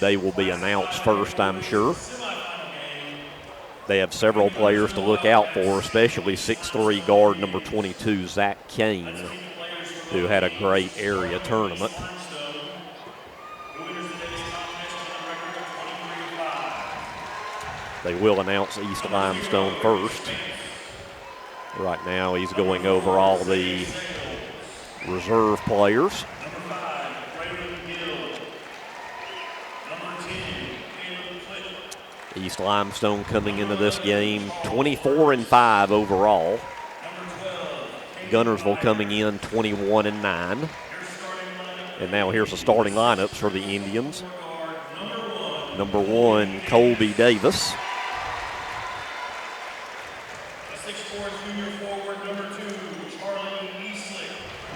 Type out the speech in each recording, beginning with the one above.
They will be announced first, I'm sure. They have several players to look out for, especially 6'3" guard number 22, Zach Kane, who had a great area tournament. They will announce East Limestone first. Right now he's going over all the reserve players. East Limestone coming into this game 24-5 overall. Guntersville coming in 21-9. And now here's the starting lineups for the Indians. Number 1, Colby Davis.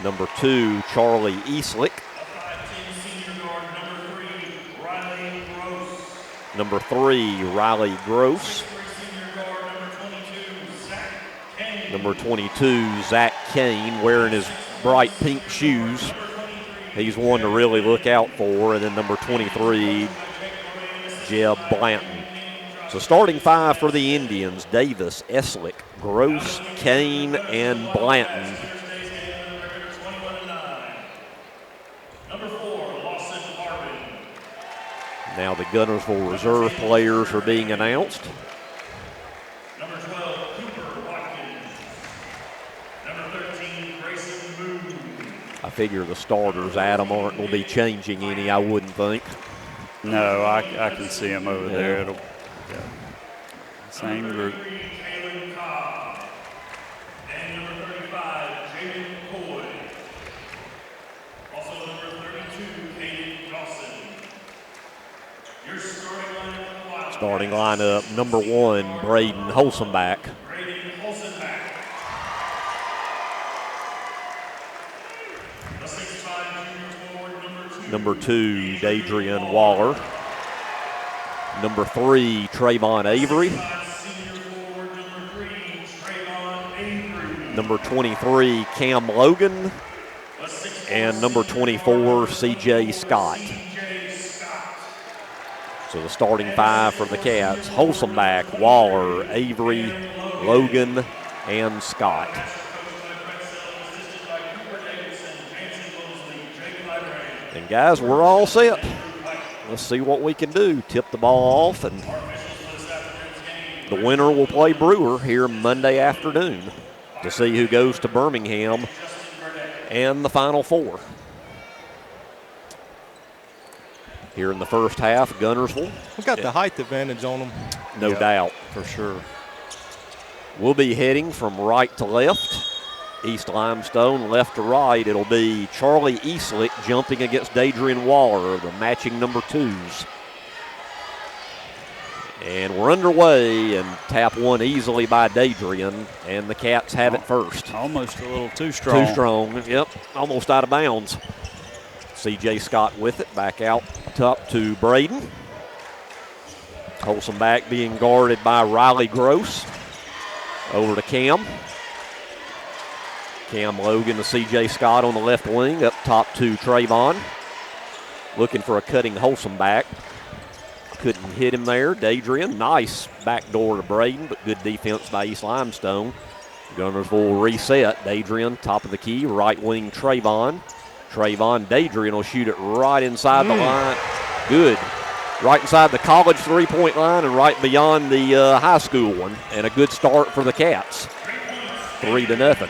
Number 2, Charlie Eastlick. Number 3, Riley Gross. Number 22, Zach Kane, wearing his bright pink shoes. He's one to really look out for. And then number 23, Jeb Blanton. So starting 5 for the Indians: Davis, Eslick, Gross, Kane, and Blanton. Now the Guntersville reserve players are being announced. Number 12, Cooper Watkins. Number 13, Grayson Moon. I figure the starters, Adam, aren't going to be changing any, I wouldn't think. No, I can see them over there. It'll, same group. And number 35, Jaden McCoy. Also number 32, Caden Dawson. Your starting lineup, number 1, Braden Holsenbach. Number 2, Dadrian Waller. Number 3, Trayvon Avery. Number 23, Cam Logan. And number 24, C.J. Scott. So the starting 5 for the Cats: Holsenbach, Waller, Avery, Logan, and Scott. And guys, we're all set. Let's see what we can do. Tip the ball off, and the winner will play Brewer here Monday afternoon to see who goes to Birmingham and the Final Four. Here in the first half, Guntersville. We've got the height advantage on them. No doubt. For sure. We'll be heading from right to left. East Limestone, left to right. It'll be Charlie Eastlick jumping against Dadrian Waller, the matching number 2s. And we're underway, and tap one easily by Dadrian, and the Cats have it first. Almost a little too strong. Too strong, yep, almost out of bounds. C.J. Scott with it, back out top to Braden. Holsenbach being guarded by Riley Gross. Over to Cam. Cam Logan to C.J. Scott on the left wing, up top to Trayvon. Looking for a cutting Holsenbach. Couldn't hit him there. Dadrian, nice backdoor to Braden, but good defense by East Limestone. Guntersville reset. Dadrian, top of the key, right wing Trayvon. Dadrian will shoot it right inside the line. Good. Right inside the college three-point line and right beyond the high school one. And a good start for the Cats. 3-0.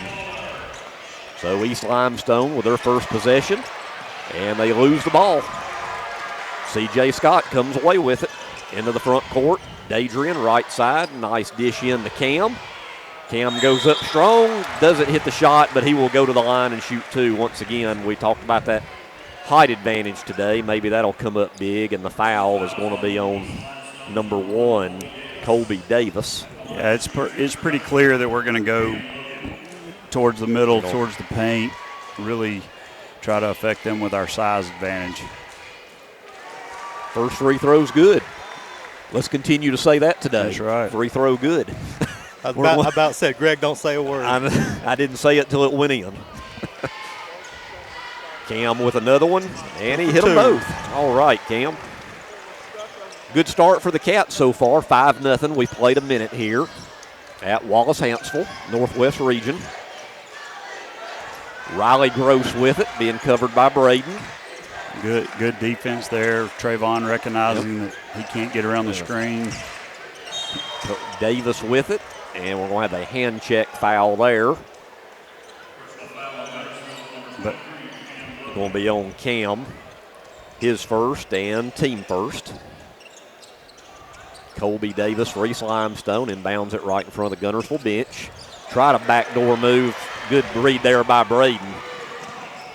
So East Limestone with their first possession, and they lose the ball. C.J. Scott comes away with it into the front court. Dadrian, right side, nice dish in to Cam. Cam goes up strong, doesn't hit the shot, but he will go to the line and shoot 2. Once again, we talked about that height advantage today. Maybe that'll come up big, and the foul is going to be on number 1, Colby Davis. Yeah, it's pretty clear that we're going to go towards the middle, towards the paint, really try to affect them with our size advantage. First free throw's good. Let's continue to say that today. That's right. Free throw good. I about said, Greg, don't say a word. I didn't say it till it went in. Cam with another one, and he hit them both. All right, Cam. Good start for the Cats so far, 5-0. We played a minute here at Wallace-Hansville, Northwest Region. Riley Gross with it, being covered by Braden. Good defense there. Trayvon recognizing that he can't get around the screen. Davis with it, and we're going to have a hand check foul there. But going to be on Cam, his first and team first. Colby Davis for East Limestone, inbounds it right in front of the Guntersville bench. Try to backdoor move. Good read there by Braden.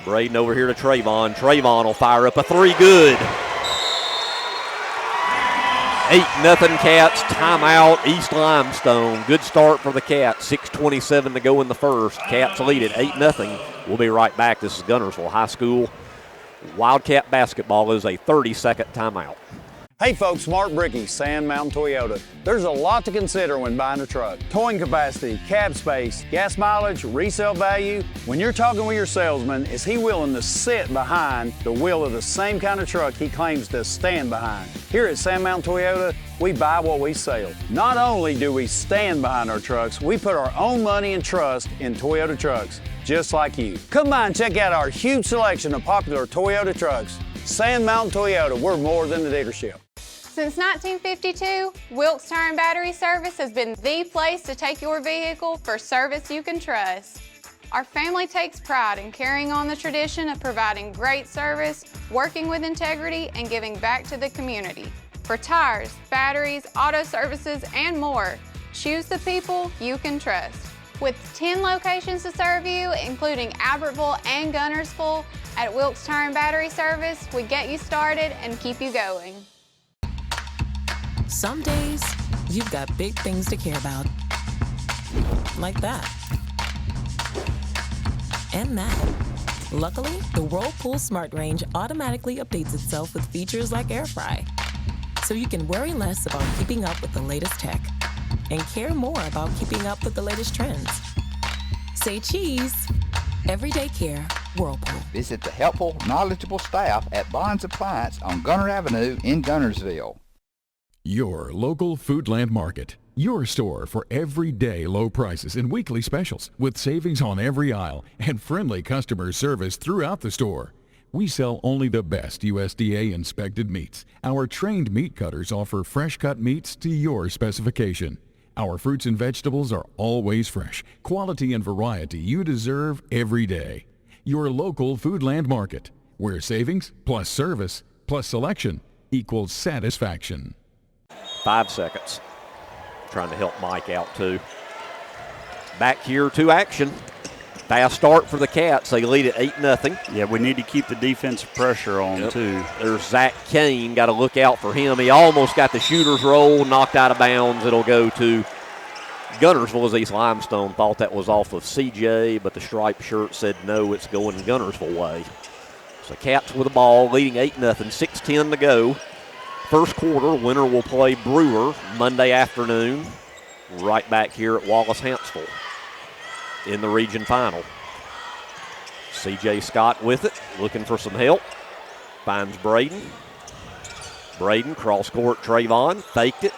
Braden over here to Trayvon. Trayvon will fire up a three. Good. 8-0 Cats. Timeout, East Limestone. Good start for the Cats. 6:27 to go in the first. Cats lead it 8-0. We'll be right back. This is Guntersville High School. Wildcat basketball is a 30-second timeout. Hey folks, Mark Brickey, Sand Mountain Toyota. There's a lot to consider when buying a truck. Towing capacity, cab space, gas mileage, resale value. When you're talking with your salesman, is he willing to sit behind the wheel of the same kind of truck he claims to stand behind? Here at Sand Mountain Toyota, we buy what we sell. Not only do we stand behind our trucks, we put our own money and trust in Toyota trucks, just like you. Come by and check out our huge selection of popular Toyota trucks. Sand Mountain Toyota, we're more than a dealership. Since 1952, Wilkes Tire and Battery Service has been the place to take your vehicle for service you can trust. Our family takes pride in carrying on the tradition of providing great service, working with integrity, and giving back to the community. For tires, batteries, auto services, and more, choose the people you can trust. With 10 locations to serve you, including Albertville and Guntersville, at Wilkes Tire and Battery Service, we get you started and keep you going. Some days, you've got big things to care about. Like that. And that. Luckily, the Whirlpool Smart Range automatically updates itself with features like Air Fry. So you can worry less about keeping up with the latest tech and care more about keeping up with the latest trends. Say cheese. Everyday care, Whirlpool. Visit the helpful, knowledgeable staff at Bonds Appliance on Gunter Avenue in Guntersville. Your local Foodland Market. Your store for everyday low prices and weekly specials with savings on every aisle and friendly customer service throughout the store. We sell only the best USDA inspected meats. Our trained meat cutters offer fresh cut meats to your specification. Our fruits and vegetables are always fresh. Quality and variety you deserve every day. Your local Foodland Market, where savings plus service plus selection equals satisfaction. 5 seconds. Trying to help Mike out too. Back here to action. Fast start for the Cats. They lead at 8-0. yeah, we need to keep the defensive pressure on too. There's Zach Kane. Got to look out for him. He almost got the shooter's roll, knocked out of bounds. It'll go to Guntersville as East Limestone. Thought that was off of CJ, but the striped shirt said no, it's going Guntersville way. So Cats with the ball, leading 8-0, 6:10 to go. First quarter, winner will play Brewer Monday afternoon, right back here at Wallace-Hansville in the region final. CJ Scott with it, looking for some help. Finds Braden. Braden, cross court, Trayvon, faked it.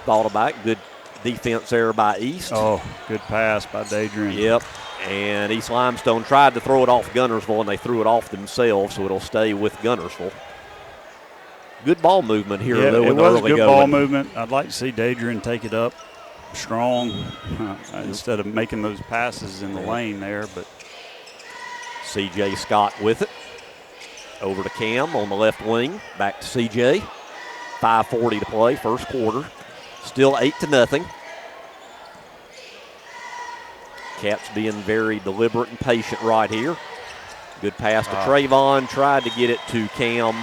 Thought about it. Good defense there by East. Oh, good pass by Dadrian. Yep. And East Limestone tried to throw it off Guntersville, and they threw it off themselves, so it'll stay with Guntersville. Good ball movement here, though, in the early going. It was good ball movement. I'd like to see Dadrian take it up strong instead of making those passes in the lane there. But C.J. Scott with it. Over to Cam on the left wing. Back to C.J. 5:40 to play, first quarter. Still 8-0. Cats being very deliberate and patient right here. Good pass to Trayvon. Tried to get it to Cam.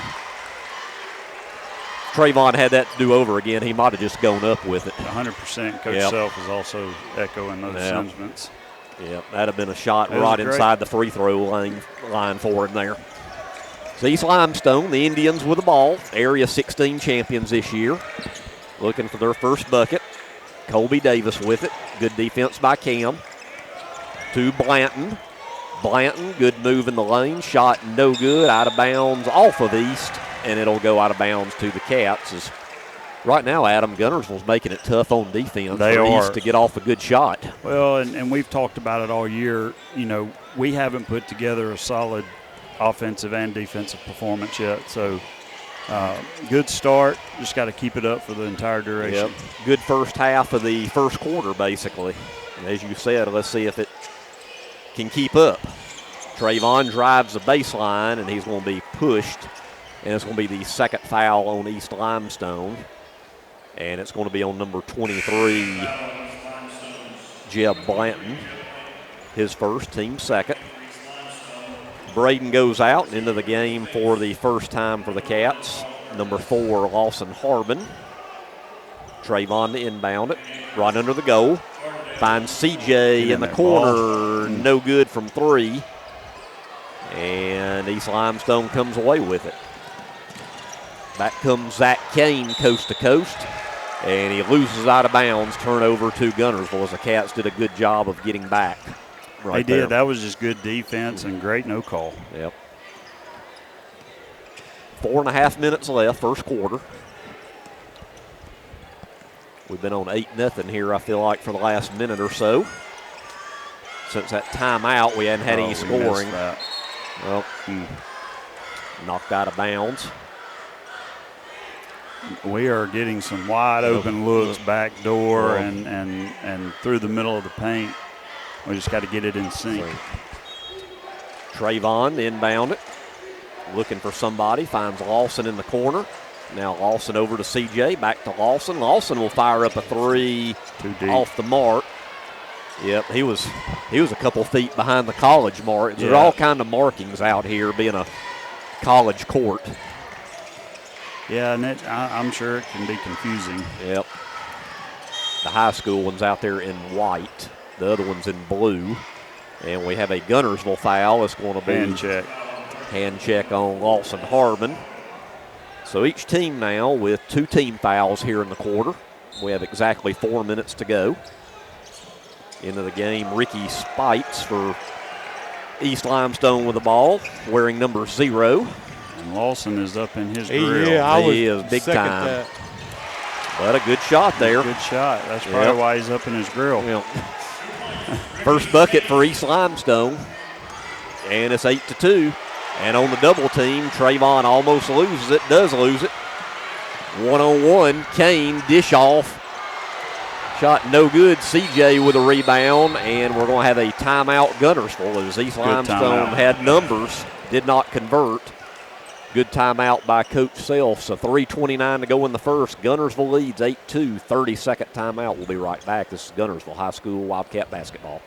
Trayvon had that to do over again. He might have just gone up with it. 100%. Coach Self is also echoing those sentiments. Yeah, that'd have been a shot right inside the free throw line for him there. So East Limestone, the Indians with the ball. Area 16 champions this year. Looking for their first bucket. Colby Davis with it. Good defense by Cam. To Blanton. Blanton, good move in the lane. Shot no good. Out of bounds off of East. and it'll go out of bounds to the Cats. As right now, Adam, Guntersville's making it tough on defense for East to get off a good shot. Well, and we've talked about it all year. You know, we haven't put together a solid offensive and defensive performance yet. So, good start. Just got to keep it up for the entire duration. Yep. Good first half of the first quarter, basically. And as you said, let's see if it can keep up. Trayvon drives the baseline, and he's going to be pushed. And it's going to be the second foul on East Limestone. And it's going to be on number 23, Jeb Blanton. His first, team second. Braden goes out and into the game for the first time for the Cats. Number 4, Lawson Harbin. Trayvon to inbound it, right under the goal. Finds CJ in the corner, no good from 3. And East Limestone comes away with it. Back comes Zach Kane coast to coast, and he loses out of bounds. Turnover to Guntersville as the Cats did a good job of getting back. Right they did. there. That was just good defense and great no call. Yep. 4.5 minutes left, first quarter. We've been on 8-0 here, I feel like, for the last minute or so. Since that timeout, we hadn't had any scoring. Well, knocked out of bounds. We are getting some wide open looks back door and through the middle of the paint. We just got to get it in sync. Trayvon inbound it. Looking for somebody. Finds Lawson in the corner. Now Lawson over to CJ. Back to Lawson. Lawson will fire up a 3 off the mark. Yep, he was a couple feet behind the college mark. There's all kind of markings out here being a college court. Yeah, and I'm sure it can be confusing. Yep. The high school one's out there in white. The other one's in blue. And we have a Guntersville foul. It's going to be hand check on Lawson Harbin. So each team now with 2 team fouls here in the quarter. We have exactly 4 minutes to go. Into the game, Ricky Spites for East Limestone with the ball, wearing number 0. And Lawson is up in his grill. Yeah, he is big time. But a good shot there. Good shot. That's probably why he's up in his grill. Yep. First bucket for East Limestone. And it's 8-2. And on the double team, Trayvon almost loses it, does lose it. 1-on-1, Kane, dish off. Shot no good. CJ with a rebound, and we're going to have a timeout Guntersville as East Limestone had numbers, did not convert. Good timeout by Coach Self. So 3:29 to go in the first. Guntersville leads 8-2. 30-second timeout. We'll be right back. This is Guntersville High School Wildcat basketball.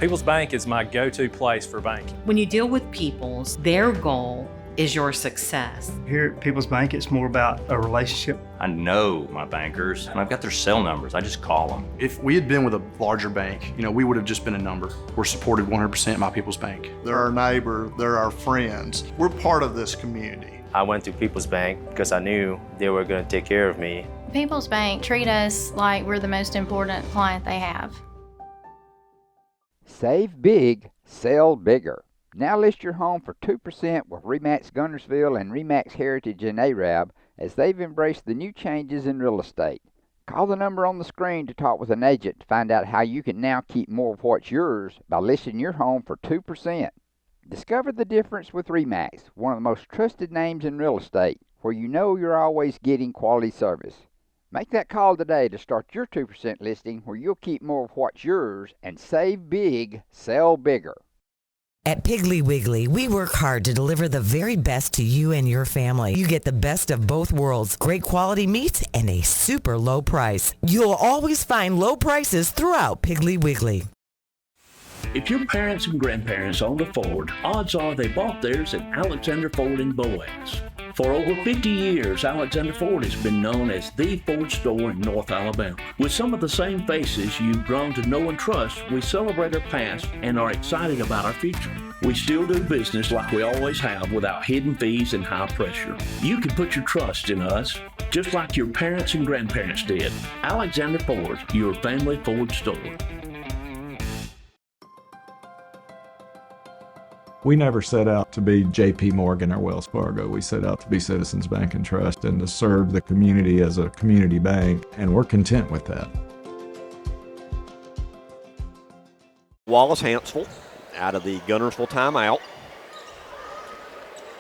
People's Bank is my go-to place for banking. When you deal with People's, their goal is your success. Here at People's Bank, it's more about a relationship. I know my bankers, and I've got their cell numbers. I just call them. If we had been with a larger bank, we would have just been a number. We're supported 100% by People's Bank. They're our neighbor, they're our friends. We're part of this community. I went to People's Bank because I knew they were going to take care of me. People's Bank treat us like we're the most important client they have. Save big, sell bigger. Now list your home for 2% with RE/MAX Guntersville and RE/MAX Heritage in Arab as they've embraced the new changes in real estate. Call the number on the screen to talk with an agent to find out how you can now keep more of what's yours by listing your home for 2%. Discover the difference with RE/MAX, one of the most trusted names in real estate, where you know you're always getting quality service. Make that call today to start your 2% listing where you'll keep more of what's yours and save big, sell bigger. At Piggly Wiggly, we work hard to deliver the very best to you and your family. You get the best of both worlds, great quality meats and a super low price. You'll always find low prices throughout Piggly Wiggly. If your parents and grandparents owned a Ford, odds are they bought theirs at Alexander Ford in Boaz. For over 50 years, Alexander Ford has been known as the Ford store in North Alabama. With some of the same faces you've grown to know and trust, we celebrate our past and are excited about our future. We still do business like we always have without hidden fees and high pressure. You can put your trust in us, just like your parents and grandparents did. Alexander Ford, your family Ford store. We never set out to be J.P. Morgan or Wells Fargo. We set out to be Citizens Bank and Trust and to serve the community as a community bank, and we're content with that. Wallace Hansel out of the Guntersville timeout.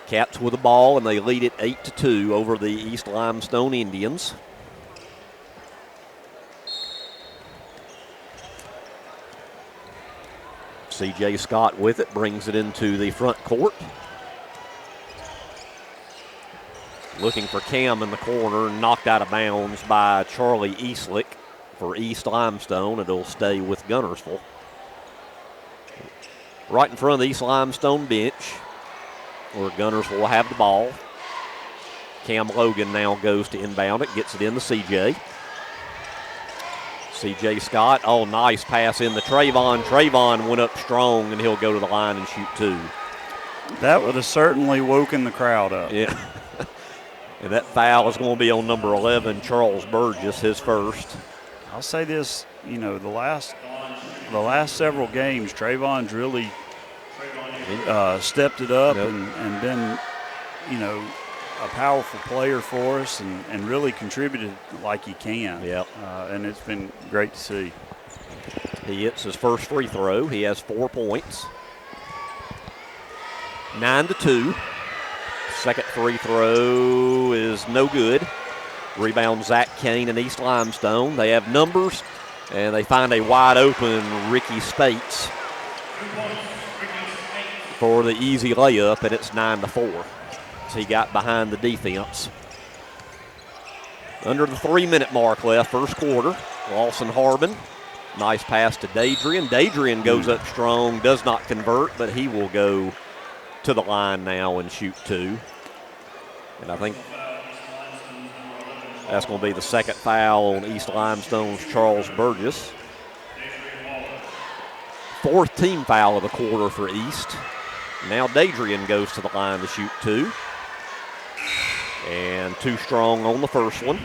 Cats with the ball, and they lead it 8-2 over the East Limestone Indians. C.J. Scott with it, brings it into the front court. Looking for Cam in the corner, knocked out of bounds by Charlie Eastlick for East Limestone. It'll stay with Guntersville. Right in front of the East Limestone bench, where Guntersville will have the ball. Cam Logan now goes to inbound it, gets it into C.J. C.J. Scott, oh, nice pass in to Trayvon. Trayvon went up strong, and he'll go to the line and shoot 2. That would have certainly woken the crowd up. Yeah. And that foul is going to be on number 11, Charles Burgess, his first. I'll say this, you know, the last several games, Trayvon's really stepped it up and been, you know, a powerful player for us and really contributed like he can. Yep. And it's been great to see. He hits his first free throw. He has 4 points. 9-2. Second free throw is no good. Rebound Zach Kane and East Limestone. They have numbers, and they find a wide open Ricky Spates for the easy layup, and it's 9-4. So he got behind the defense. Under the 3-minute mark left, first quarter. Lawson Harbin, nice pass to Dadrian. Dadrian goes up strong, does not convert, but he will go to the line now and shoot 2. And I think that's going to be the second foul on East Limestone's Charles Burgess. 4th team foul of the quarter for East. Now Dadrian goes to the line to shoot 2. And too strong on the first one.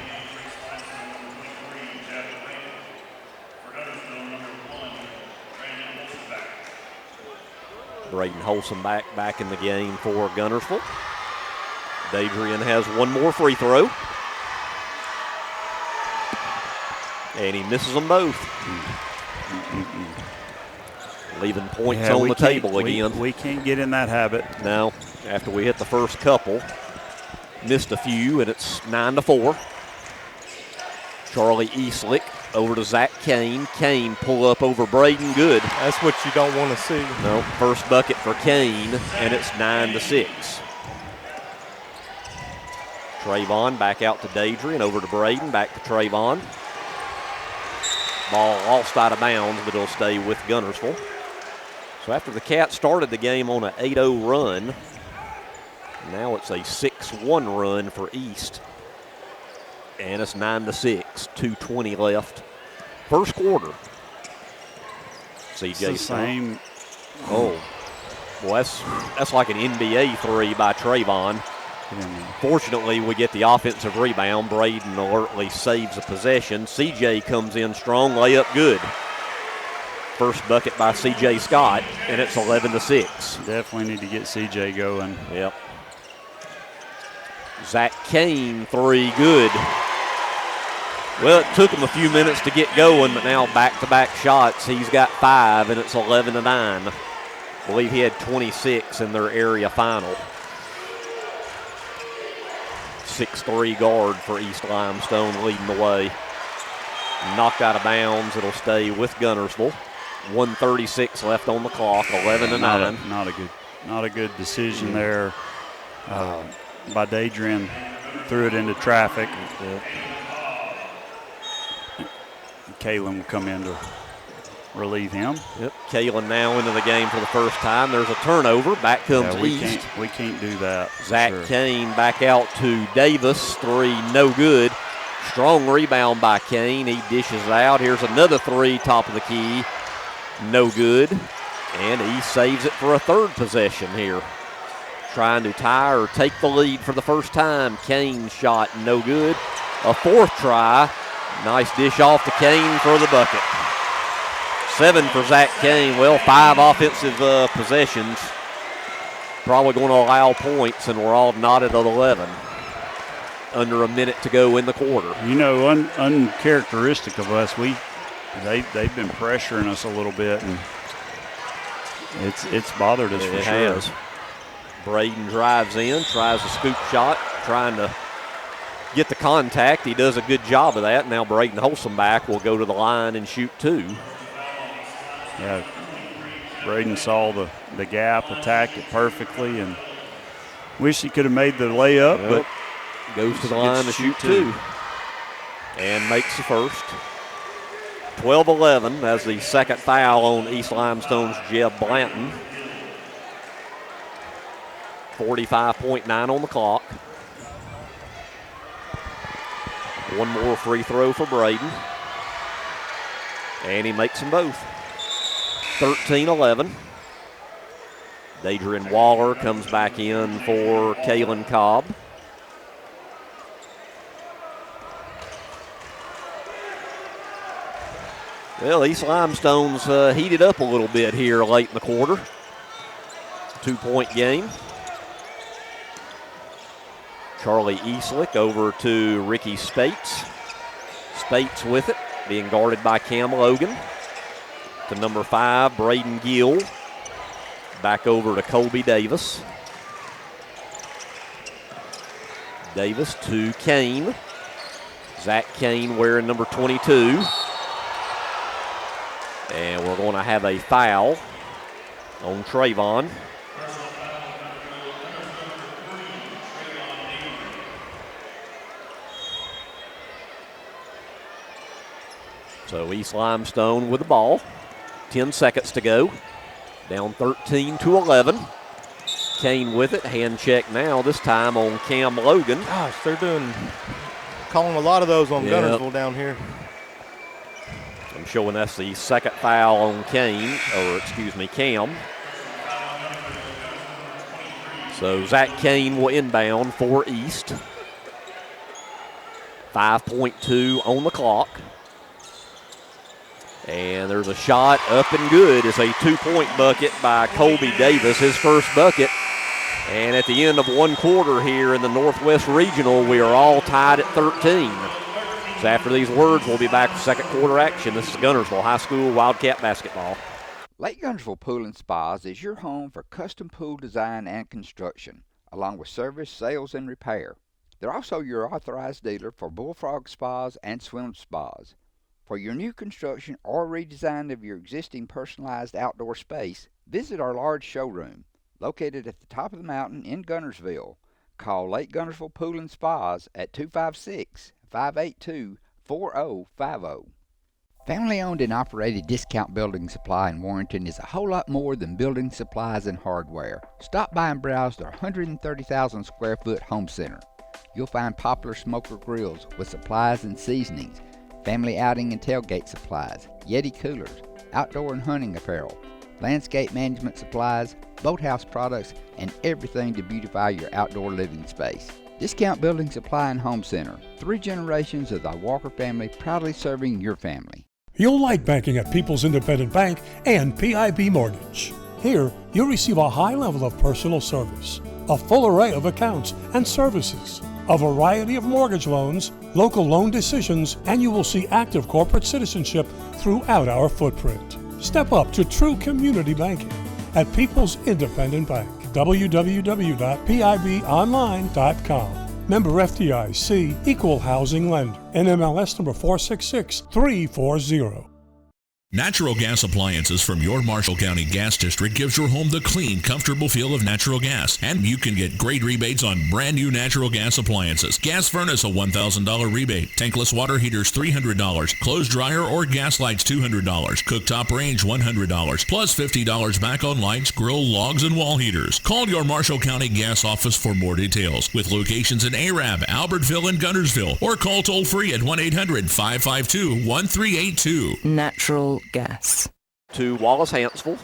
Braden Holsom back in the game for Guntersville. Dadrian has one more free throw. And he misses them both. Leaving points on the table again. We can't get in that habit. No, after we hit the first couple. Missed a few, and it's 9-4. Charlie Eastlick over to Zach Kane. Kane pull up over Braden. Good. That's what you don't want to see. No, first bucket for Kane, and it's 9-6. Trayvon back out to Dadrian, over to Braden, back to Trayvon. Ball lost out of bounds, but it'll stay with Guntersville. So after the Cats started the game on an 8-0 run, now it's a 6-1 run for East. And it's 9-6, 2:20 left. First quarter. CJ same. Oh, well, that's like an NBA 3 by Trayvon. Fortunately, we get the offensive rebound. Braden alertly saves the possession. CJ comes in strong, layup good. First bucket by CJ Scott, and it's 11-6. Definitely need to get CJ going. Yep. Zach Kane, 3, good. Well, it took him a few minutes to get going, but now back-to-back shots. He's got 5, and it's 11-9. I believe he had 26 in their area final. 6'3" guard for East Limestone leading the way. Knocked out of bounds. It'll stay with Guntersville. 1:36 left on the clock, 11-9. Not a good decision there by Dadrian. Threw it into traffic. Kalen will come in to relieve him. Yep, Kalen now into the game for the first time. There's a turnover. Back comes East. We can't do that. Zach Kane back out to Davis. 3, no good. Strong rebound by Kane. He dishes out. Here's another 3, top of the key. No good. And he saves it for a third possession here. Trying to tie or take the lead for the first time. Kane's shot, no good. A fourth try. Nice dish off to Kane for the bucket. 7 for Zach Kane. Well, 5 offensive possessions. probably going to allow points, and we're all knotted at 11. Under a minute to go in the quarter. You know, uncharacteristic of us, they've been pressuring us a little bit, and it's bothered us for sure. Has. Braden drives in, tries a scoop shot, trying to get the contact. He does a good job of that. Now Braden Holsomback will go to the line and shoot 2. Yeah, Braden saw the gap, attacked it perfectly, and wish he could have made the layup, but goes to the line to shoot 2. And makes the first. 12-11 as the second foul on East Limestone's Jeb Blanton. 45.9 on the clock. One more free throw for Braden. And he makes them both. 13-11. Dadrian Waller comes back in for Kalen Cobb. Well, East Limestone's heated up a little bit here late in the quarter. 2-point game. Charlie Eastlick over to Ricky Spates. Spates with it, being guarded by Cam Logan. To number 5, Braden Gill. Back over to Colby Davis. Davis to Kane. Zach Kane wearing number 22. And we're going to have a foul on Trayvon. So East Limestone with the ball. 10 seconds to go. Down 13-11. Kane with it. Hand check now, this time on Cam Logan. Gosh, they're calling a lot of those on Guntersville down here. I'm showing that's the second foul on Cam. So Zach Kane will inbound for East. 5.2 on the clock. And there's a shot up and good. It's a 2-point bucket by Colby Davis, his first bucket. And at the end of one quarter here in the Northwest Regional, we are all tied at 13. So after these words, we'll be back with second quarter action. This is Guntersville High School Wildcat basketball. Lake Guntersville Pool and Spas is your home for custom pool design and construction, along with service, sales, and repair. They're also your authorized dealer for Bullfrog Spas and Swim Spas. For your new construction or redesign of your existing personalized outdoor space, visit our large showroom, located at the top of the mountain in Guntersville. Call Lake Guntersville Pool and Spas at 256-582-4050. Family-owned and operated Discount Building Supply in Warrenton is a whole lot more than building supplies and hardware. Stop by and browse their 130,000 square foot home center. You'll find popular smoker grills with supplies and seasonings, family outing and tailgate supplies, Yeti coolers, outdoor and hunting apparel, landscape management supplies, boathouse products, and everything to beautify your outdoor living space. Discount Building Supply and Home Center. 3 generations of the Walker family proudly serving your family. You'll like banking at People's Independent Bank and PIB Mortgage. Here, you'll receive a high level of personal service, a full array of accounts and services, a variety of mortgage loans, local loan decisions, and you will see active corporate citizenship throughout our footprint. Step up to true community banking at People's Independent Bank. www.pibonline.com. Member FDIC, Equal Housing Lender. NMLS number 466340. Natural gas appliances from your Marshall County Gas District gives your home the clean, comfortable feel of natural gas. And you can get great rebates on brand new natural gas appliances. Gas furnace, a $1,000 rebate. Tankless water heaters, $300. Clothes dryer or gas lights, $200. Cooktop range, $100. Plus $50 back on lights, grill, logs, and wall heaters. Call your Marshall County Gas office for more details. With locations in Arab, Albertville, and Guntersville. Or call toll free at 1-800-552-1382. Natural gas. To Wallace Hansville.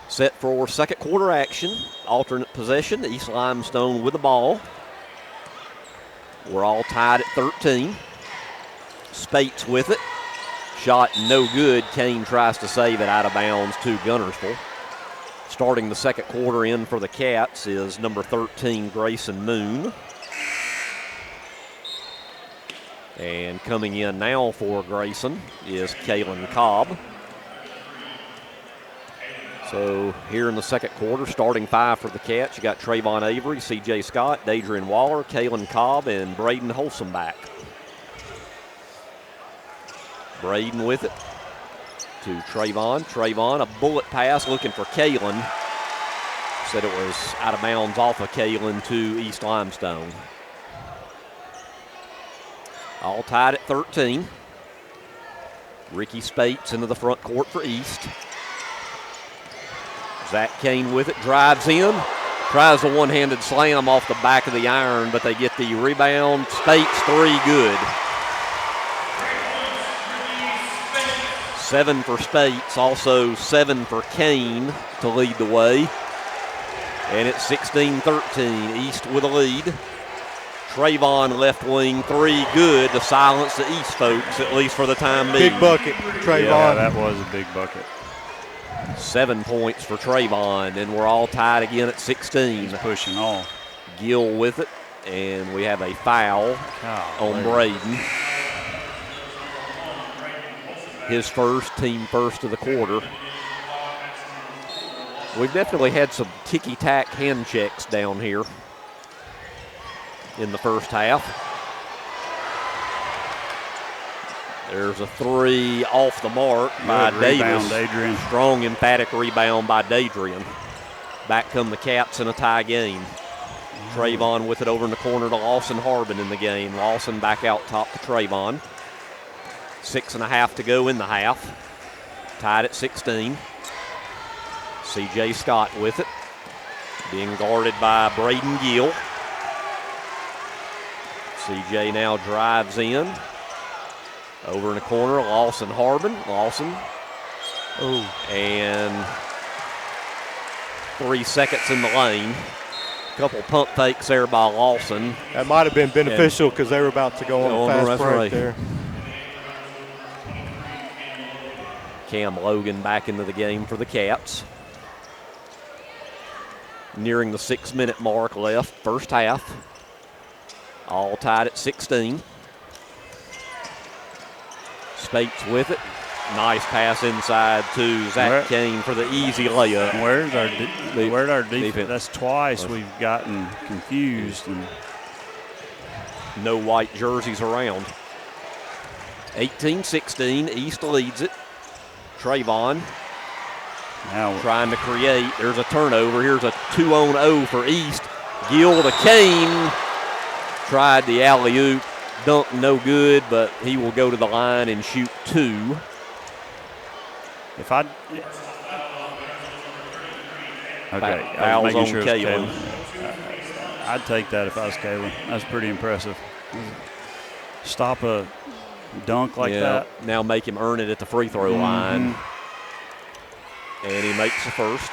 Set for second quarter action. Alternate possession. East Limestone with the ball. We're all tied at 13. Spates with it. Shot no good. Kane tries to save it out of bounds to Guntersville. Starting the second quarter in for the Cats is number 13, Grayson Moon. And coming in now for Grayson is Kalen Cobb. So here in the second quarter, starting 5 for the Cats, you got Trayvon Avery, C.J. Scott, Dadrian Waller, Kalen Cobb, and Braden Holsomback. Braden with it to Trayvon. Trayvon, a bullet pass looking for Kalen. Said it was out of bounds off of Kalen to East Limestone. All tied at 13. Ricky Spates into the front court for East. Zach Kane with it, drives in, tries a one-handed slam off the back of the iron, but they get the rebound. Spates 3, good. 7 for Spates, also 7 for Kane to lead the way. And it's 16-13, East with a lead. Trayvon left wing 3, good to silence the East folks, at least for the time being. Big bucket, Trayvon. Yeah, that was a big bucket. 7 points for Trayvon, and we're all tied again at 16. He's pushing all. Gill with it, and we have a foul on Braden. His first, team first of the quarter. We've definitely had some ticky-tack hand checks down here in the first half. There's a 3 off the mark by Davis. Adrian. Strong, emphatic rebound by Dadrian. Back come the Cats in a tie game. Trayvon with it over in the corner to Lawson Harbin in the game. Lawson back out top to Trayvon. 6.5 to go in the half. Tied at 16. C.J. Scott with it. Being guarded by Braden Gill. C.J. now drives in. Over in the corner, Lawson Harbin. Lawson. And 3 seconds in the lane. Couple pump fakes there by Lawson. That might have been beneficial because they were about to go on a fast break there. Cam Logan back into the game for the Cats. Nearing the 6-minute mark left, first half. All tied at 16. Spates with it. Nice pass inside to Zach Kane for the easy layup. Where's our defense? That's twice we've gotten confused. And no white jerseys around. 18-16, East leads it. Trayvon now trying to create. There's a turnover. Here's a 2-on-0 for East. Gill to Kane. Tried the alley-oop. Dunk no good, but he will go to the line and shoot 2. Fouls on Kalen. I'd take that if I was Kalen. That's pretty impressive. Stop a dunk like that. Now make him earn it at the free throw line. And he makes the first.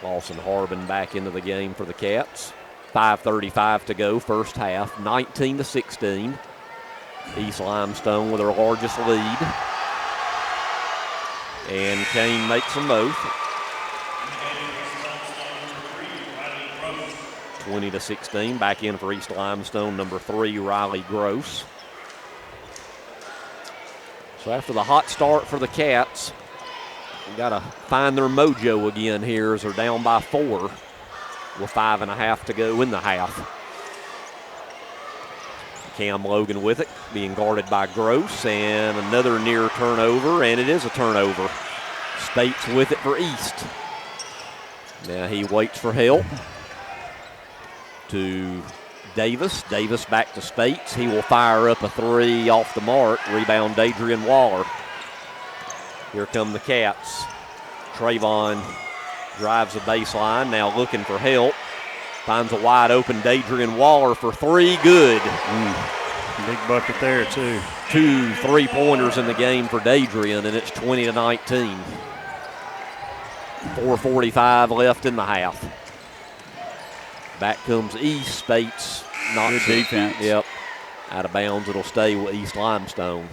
Lawson Harbin back into the game for the Cats. 5:35 to go, first half, 19-16. East Limestone with their largest lead. And Kane makes them both. 20-16, back in for East Limestone, number 3, Riley Gross. So after the hot start for the Cats, we got to find their mojo again here as they're down by 4 with 5.5 to go in the half. Cam Logan with it, being guarded by Gross, and another near turnover, and it is a turnover. Spates with it for East. Now he waits for help to Davis. Davis back to Spates. He will fire up a 3 off the mark. Rebound, Dadrian Waller. Here come the Cats. Trayvon drives the baseline, now looking for help. Finds a wide open Dadrian Waller for 3, good. Big bucket there too. 2 3-pointers in the game for Dadrian, and it's 20-19. 4:45 left in the half. Back comes East. Spates knocks good defense. Yep. Out of bounds. It'll stay with East Limestone.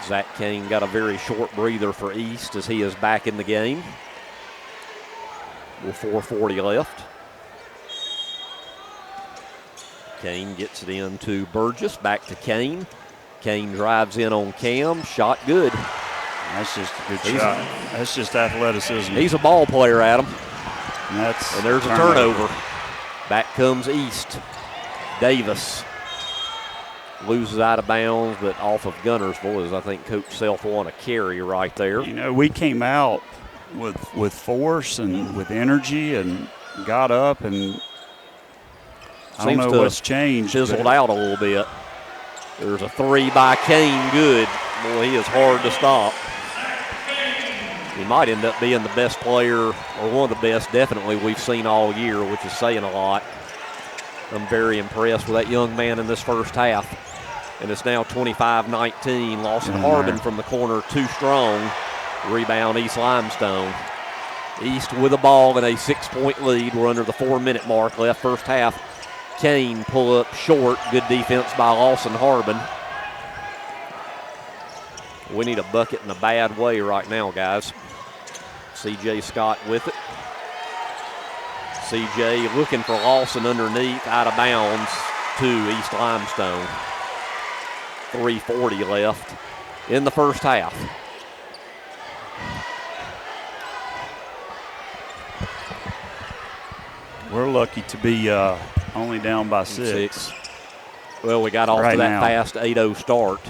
Zach Kane got a very short breather for East as he is back in the game. With 4:40 left. Kane gets it in to Burgess, back to Kane. Kane drives in on Cam, shot good. That's just a good shot. That's just athleticism. He's a ball player, Adam. And there's a turnover. Back comes East. Davis loses out of bounds, but off of Guntersville, as I think Coach Self won a carry right there. You know, we came out with force and with energy and got up, and I don't know what's changed. Fizzled out a little bit. There's a three by Kane, good. Boy, he is hard to stop. He might end up being the best player, or one of the best, definitely, we've seen all year, which is saying a lot. I'm very impressed with that young man in this first half. And it's now 25-19. Lawson Harbin from the corner, too strong. Rebound, East Limestone. East with the ball in a 6-point lead. We're under the 4-minute mark left first half. Kane pull up short. Good defense by Lawson Harbin. We need a bucket in a bad way right now, guys. C.J. Scott with it. C.J. looking for Lawson underneath, out of bounds to East Limestone. 3:40 left in the first half. We're lucky to be only down by 6. Well, we got off right to that now. fast 8-0 start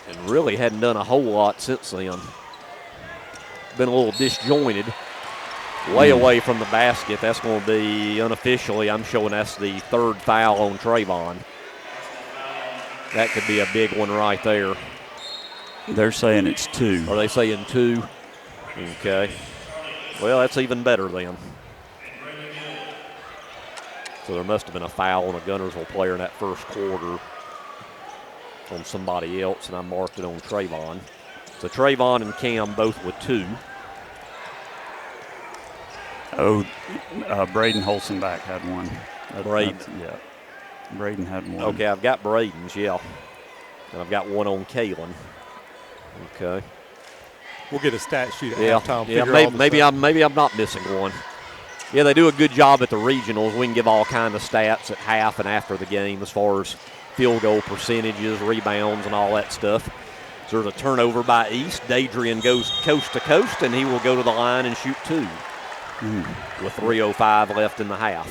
and really hadn't done a whole lot since then. Been a little disjointed. Way away from the basket. That's going to be unofficially, I'm showing that's the third foul on Trayvon. That could be a big one right there. They're saying it's 2. Are they saying 2? Okay. Well, that's even better then. So there must have been a foul on a Guntersville player in that first quarter on somebody else, and I marked it on Trayvon. So Trayvon and Cam both with 2. Braden Holzenbach had one. Braden. Yeah. Braden had one. Okay, I've got Braden's, yeah. And I've got one on Kalen. Okay. We'll get a stat sheet at halftime. Yeah, maybe I'm not missing one. Yeah, they do a good job at the regionals. We can give all kinds of stats at half and after the game as far as field goal percentages, rebounds, and all that stuff. So there's a turnover by East. Dadrian goes coast to coast, and he will go to the line and shoot 2 with 3:05 left in the half.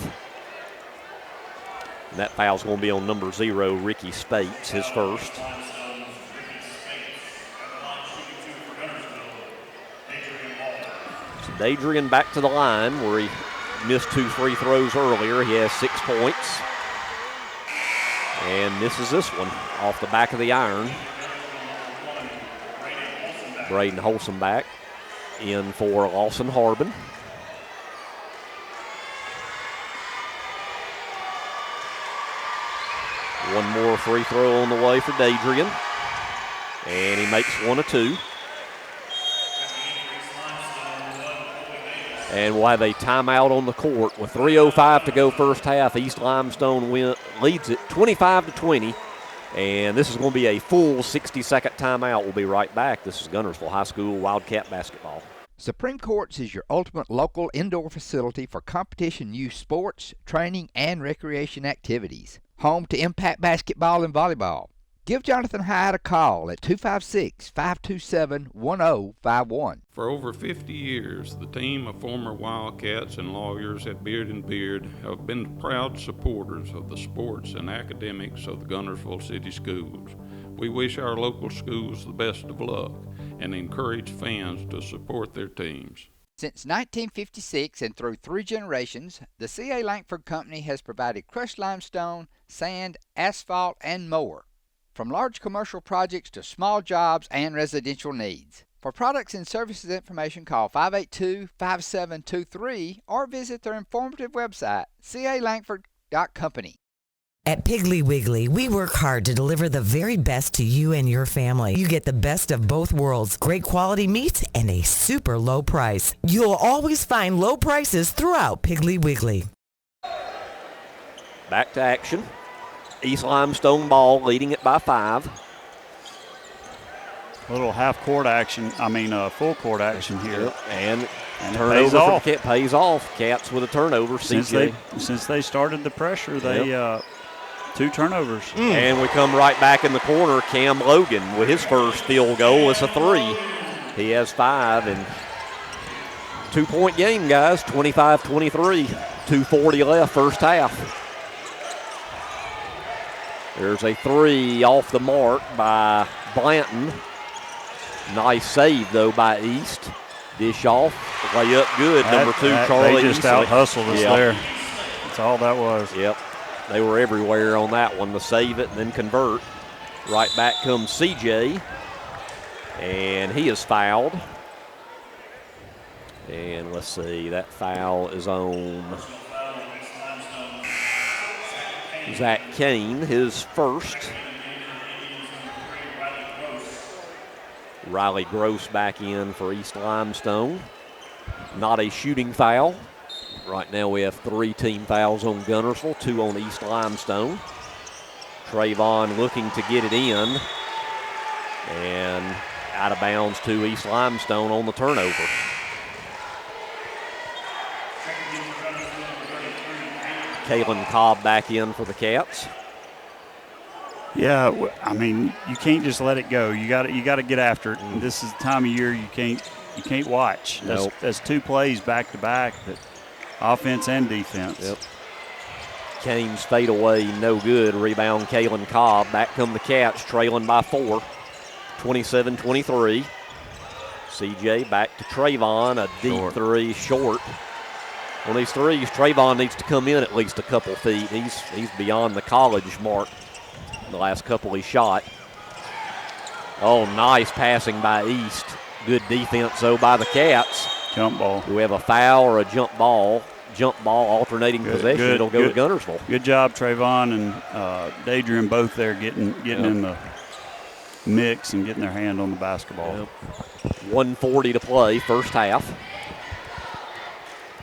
And that foul's going to be on number 0, Ricky Spates, his first. So Dadrian back to the line where he missed 2 free throws earlier. He has 6 points. And misses this one off the back of the iron. Braden Holzenbach in for Lawson Harbin. One more free throw on the way for Dadrian. And he makes 1 of 2. And we'll have a timeout on the court with 3:05 to go first half. East Limestone leads it 25-20. And this is going to be a full 60-second timeout. We'll be right back. This is Guntersville High School Wildcat basketball. Supreme Courts is your ultimate local indoor facility for competition youth sports, training, and recreation activities. Home to Impact Basketball and Volleyball. Give Jonathan Hyatt a call at 256-527-1051. For over 50 years, the team of former Wildcats and lawyers at Beard and Beard have been proud supporters of the sports and academics of the Guntersville City Schools. We wish our local schools the best of luck and encourage fans to support their teams. Since 1956 and through 3 generations, the C.A. Langford Company has provided crushed limestone, sand, asphalt, and more. From large commercial projects to small jobs and residential needs. For products and services information, call 582-5723 or visit their informative website, calangford.company. At Piggly Wiggly, we work hard to deliver the very best to you and your family. You get the best of both worlds, great quality meats and a super low price. You'll always find low prices throughout Piggly Wiggly. Back to action. East Limestone ball leading it by 5. A little half-court action, full court action here. Yep. And And turnover from Cat pays off. Cats with a turnover. Since they started the pressure, they 2 turnovers. And we come right back in the corner. Cam Logan with his first field goal. It's a 3. He has 5 and 2-point game, guys. 25-23. 2:40 left, first half. There's a 3 off the mark by Blanton. Nice save though by East. Dish off, layup good. Number 2, Charlie. They just out-hustled us there. That's all that was. Yep. They were everywhere on that one to save it and then convert. Right back comes CJ. And he is fouled. And let's see, that foul is on Zach Kane, his first. Riley Gross back in for East Limestone. Not a shooting foul. Right now we have 3 team fouls on Guntersville, 2 on East Limestone. Trayvon looking to get it in. And out of bounds to East Limestone on the turnover. Kalen Cobb back in for the Cats. Yeah, you can't just let it go. You got to get after it. And this is the time of year you can't watch. Nope. That's 2 plays back to back, but offense and defense. Yep. Kane's fade away, no good. Rebound, Kalen Cobb. Back come the Cats, trailing by 4. 27-23. CJ back to Trayvon, a deep 3 short. On these threes, Trayvon needs to come in at least a couple feet. He's beyond the college mark. The last couple he shot. Oh, nice passing by East. Good defense, though, by the Cats. Jump ball. Do we have a foul or a jump ball? Jump ball, alternating possession. It'll go to Guntersville. Good job, Trayvon and Dadrian both there getting in the mix and getting their hand on the basketball. Yep. 1:40 to play, first half.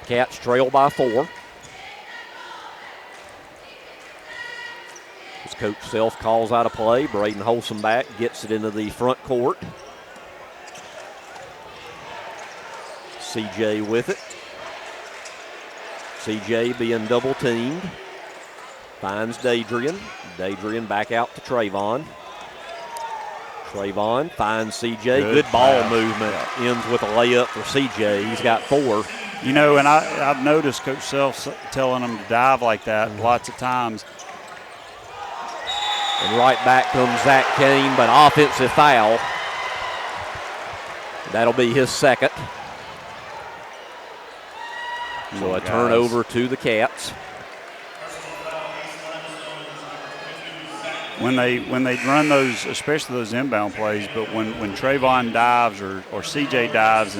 Cats trail by 4. As Coach Self calls out a play, Braden Holsom back, gets it into the front court. CJ with it. CJ being double teamed. Finds Dadrian. Dadrian back out to Trayvon. Trayvon finds CJ. Good ball movement. Ends with a layup for CJ. He's got 4. And I've noticed Coach Self telling them to dive like that lots of times. And right back comes Zach Kane, but offensive foul. That'll be his second. So a turnover to the Cats. When they run those, especially those inbound plays, but when Trayvon dives or CJ dives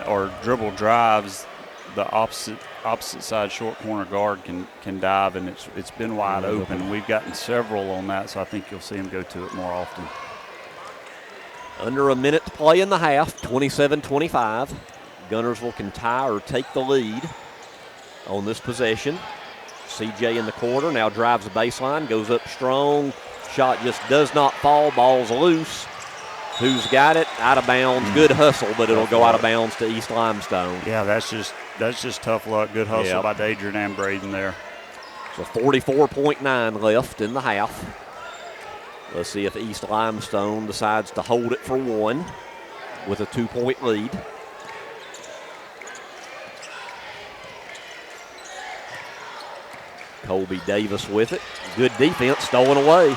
or dribble drives, the opposite side short corner guard can dive, and it's been wide open. We've gotten several on that, so I think you'll see him go to it more often. Under a minute to play in the half, 27-25. Guntersville can tie or take the lead on this possession. CJ in the corner, now drives the baseline, goes up strong. Shot just does not fall, ball's loose. Who's got it? Out of bounds. Good hustle, but it'll go out of bounds to East Limestone. Yeah, that's just tough luck. Good hustle by Dadrian and Braden there. So 44.9 left in the half. Let's see if East Limestone decides to hold it for 1 with a 2-point lead. Colby Davis with it. Good defense, stolen away.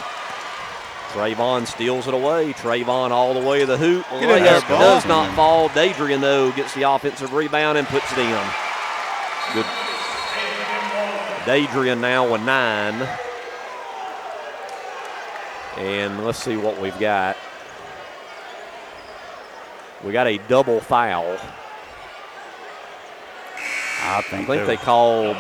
Trayvon steals it away. Trayvon all the way to the hoop. Layup does not fall. Dadrian, though, gets the offensive rebound and puts it in. Good. Dadrian now with 9. And let's see what we've got. We got a double foul. I think they called.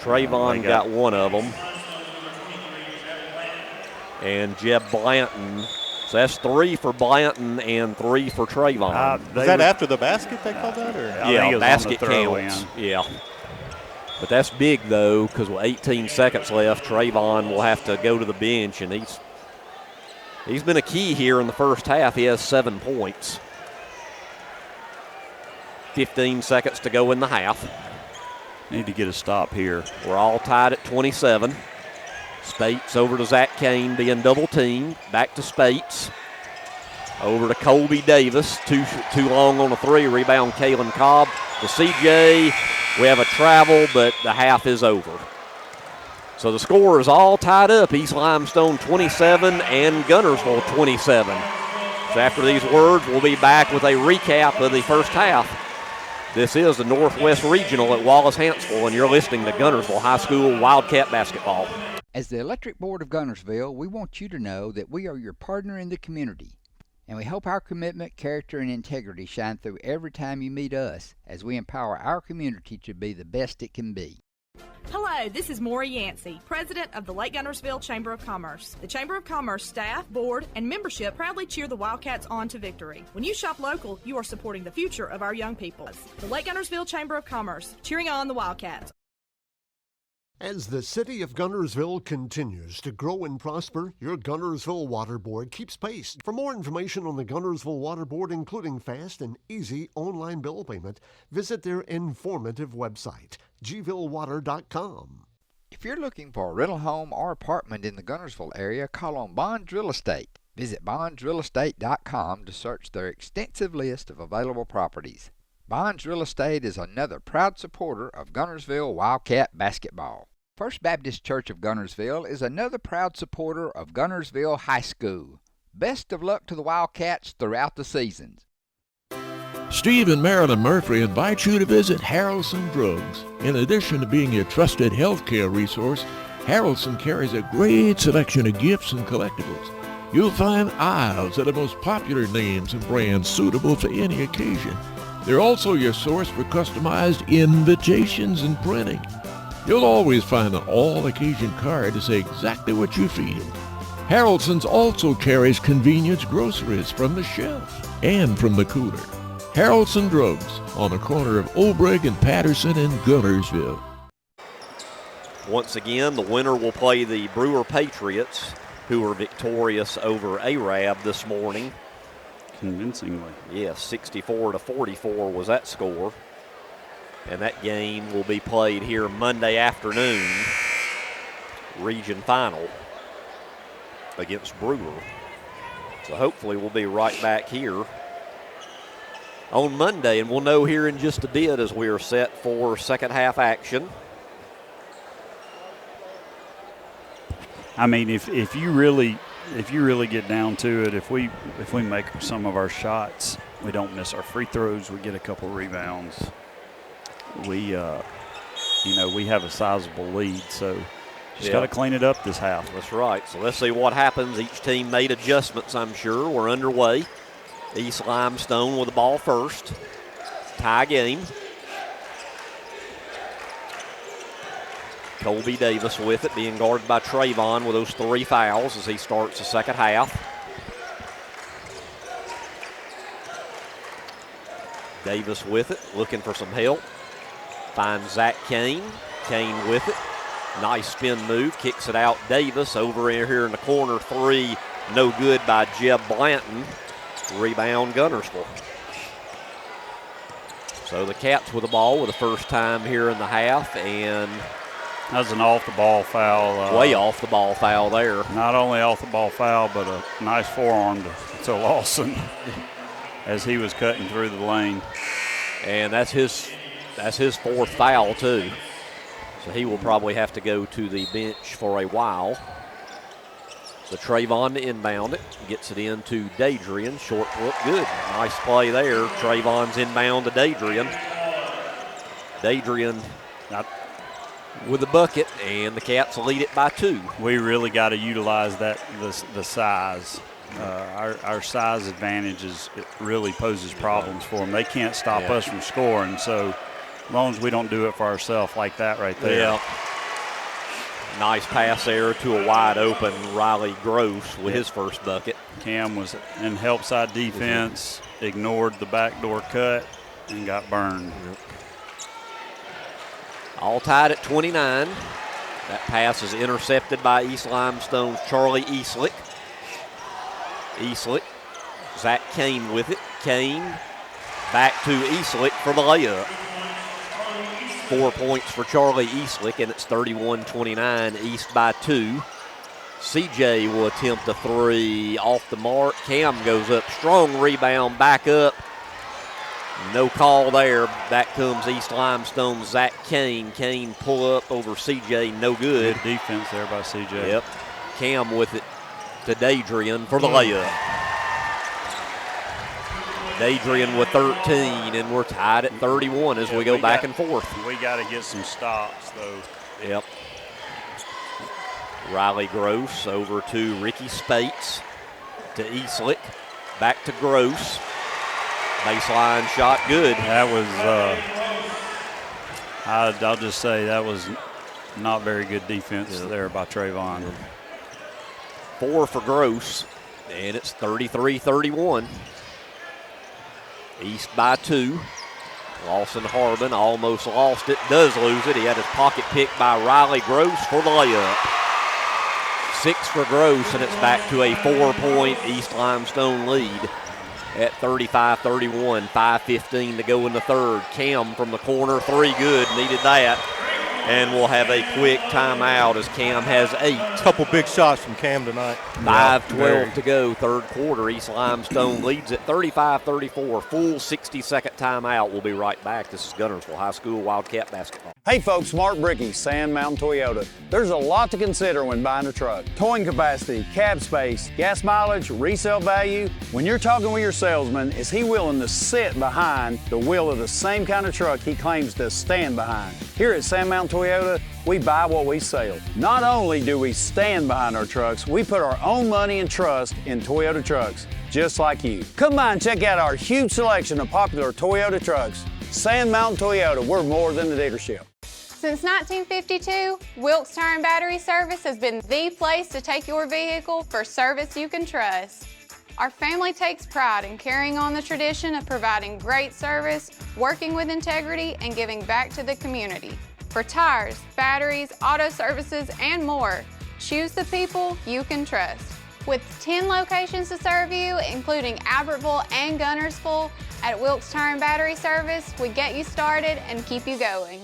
Trayvon got one of them. And Jeb Blanton. So that's 3 for Blanton and 3 for Trayvon. Was that after the basket they called that? Or? Yeah, basket counts. Yeah. But that's big, though, because with 18 seconds left, Trayvon will have to go to the bench, and he's been a key here in the first half. He has 7 points. 15 seconds to go in the half. Need to get a stop here. We're all tied at 27. Spates over to Zach Kane being double teamed. Back to Spates. Over to Colby Davis. Too long on a 3. Rebound Kalen Cobb to CJ. We have a travel, but the half is over. So the score is all tied up. East Limestone 27 and Guntersville 27. So after these words, we'll be back with a recap of the first half. This is the Northwest Regional at Wallace-Hansville, and you're listening to Guntersville High School Wildcat Basketball. As the Electric Board of Guntersville, we want you to know that we are your partner in the community, and we hope our commitment, character, and integrity shine through every time you meet us as we empower our community to be the best it can be. Hello, this is Maury Yancey, President of the Lake Guntersville Chamber of Commerce. The Chamber of Commerce staff, board, and membership proudly cheer the Wildcats on to victory. When you shop local, you are supporting the future of our young people. The Lake Guntersville Chamber of Commerce, cheering on the Wildcats. As the city of Guntersville continues to grow and prosper, your Guntersville Water Board keeps pace. For more information on the Guntersville Water Board, including fast and easy online bill payment, visit their informative website, gvillewater.com. If you're looking for a rental home or apartment in the Guntersville area, call on Bonds Real Estate. Visit bondsrealestate.com to search their extensive list of available properties. Bonds Real Estate is another proud supporter of Guntersville Wildcat Basketball. First Baptist Church of Guntersville is another proud supporter of Guntersville High School. Best of luck to the Wildcats throughout the seasons. Steve and Marilyn Murphy invite you to visit Harrelson Drugs. In addition to being your trusted healthcare resource, Harrelson carries a great selection of gifts and collectibles. You'll find aisles of the most popular names and brands suitable for any occasion. They're also your source for customized invitations and printing. You'll always find an all-occasion card to say exactly what you feel. Harrelson's also carries convenience groceries from the shelf and from the cooler. Harrelson Drugs on the corner of Olbrich and Patterson in Guntersville. Once again, the winner will play the Brewer Patriots, who were victorious over Arab this morning. Convincingly. Yes, 64-44 was that score. And that game will be played here Monday afternoon, region final against Brewer. So hopefully we'll be right back here on Monday, and we'll know here in just a bit as we are set for second half action. I mean, if you really get down to it, if we make some of our shots, we don't miss our free throws, we get a couple rebounds, we have a sizable lead, so just got to clean it up this half. That's right. So let's see what happens. Each team made adjustments, I'm sure. We're underway. East Limestone with the ball first. Tie game. Colby Davis with it, being guarded by Trayvon with those 3 fouls as he starts the second half. Davis with it, looking for some help. Finds Zach Kane. Kane with it. Nice spin move, kicks it out. Davis over here in the corner, 3, no good by Jeb Blanton. Rebound Guntersville. So the Cats with the ball with the first time here in the half, and that was an off-the-ball foul. Way off-the-ball foul there. Not only off-the-ball foul, but a nice forearm to Lawson as he was cutting through the lane. And that's his 4th foul, too. So he will probably have to go to the bench for a while. So Trayvon to inbound it, gets it into Dadrian. Short look, good. Nice play there. Trayvon's inbound to Dadrian. Dadrian with the bucket, and the Cats lead it by 2. We really got to utilize the size. Our size advantage it really poses problems for them. They can't stop us from scoring, so as long as we don't do it for ourselves like that right there. Yeah. Nice pass there to a wide open Riley Gross with his first bucket. Cam was in help side defense, ignored the backdoor cut, and got burned. All tied at 29. That pass is intercepted by East Limestone's Charlie Eastlick. Eastlick, Zach Kane with it. Kane back to Eastlick for the layup. 4 points for Charlie Eastlick, and it's 31-29, East by 2. CJ will attempt a three off the mark. Cam goes up, strong rebound, back up. No call there. Back comes East Limestone, Zach Kane. Kane pull up over CJ, no good. Good defense there by CJ. Yep. Cam with it to Dadrian for the layup. Dadrian with 13, and we're tied at 31 as we go back and forth. We got to get some stops, though. Yep. Riley Gross over to Ricky Spates to Eastlick. Back to Gross. Baseline shot, good. That was, I'll just say that was not very good defense there by Trayvon. 4 for Gross, and it's 33-31. East by 2. Lawson Harbin almost lost it, does lose it. He had his pocket picked by Riley Gross for the layup. 6 for Gross, and it's back to a 4-point East Limestone lead at 35-31. 5:15 to go in the third. Cam from the corner, 3 good, needed that. And we'll have a quick timeout as Cam has 8. Couple big shots from Cam tonight. 5:12 to go, third quarter. East Limestone leads at 35-34. Full 60-second timeout. We'll be right back. This is Guntersville High School Wildcat basketball. Hey folks, Mark Bricky, Sand Mountain Toyota. There's a lot to consider when buying a truck. Towing capacity, cab space, gas mileage, resale value. When you're talking with your salesman, is he willing to sit behind the wheel of the same kind of truck he claims to stand behind? Here at Sand Mountain Toyota, we buy what we sell. Not only do we stand behind our trucks, we put our own money and trust in Toyota trucks, just like you. Come by and check out our huge selection of popular Toyota trucks. Sand Mountain Toyota, we're more than a dealership. Since 1952, Wilkes Tire and Battery Service has been the place to take your vehicle for service you can trust. Our family takes pride in carrying on the tradition of providing great service, working with integrity, and giving back to the community. For tires, batteries, auto services, and more, choose the people you can trust. With 10 locations to serve you, including Albertville and Guntersville, at Wilkes Tire and Battery Service, we get you started and keep you going.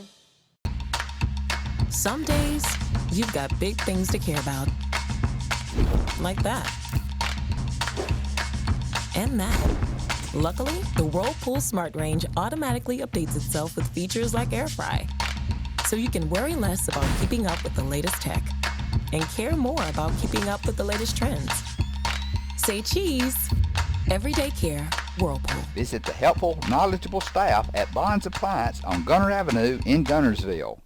Some days, you've got big things to care about. Like that. And that. Luckily, the Whirlpool Smart Range automatically updates itself with features like Air Fry. So you can worry less about keeping up with the latest tech and care more about keeping up with the latest trends. Say cheese. Everyday care, Whirlpool. Visit the helpful, knowledgeable staff at Bonds Appliance on Gunter Avenue in Guntersville.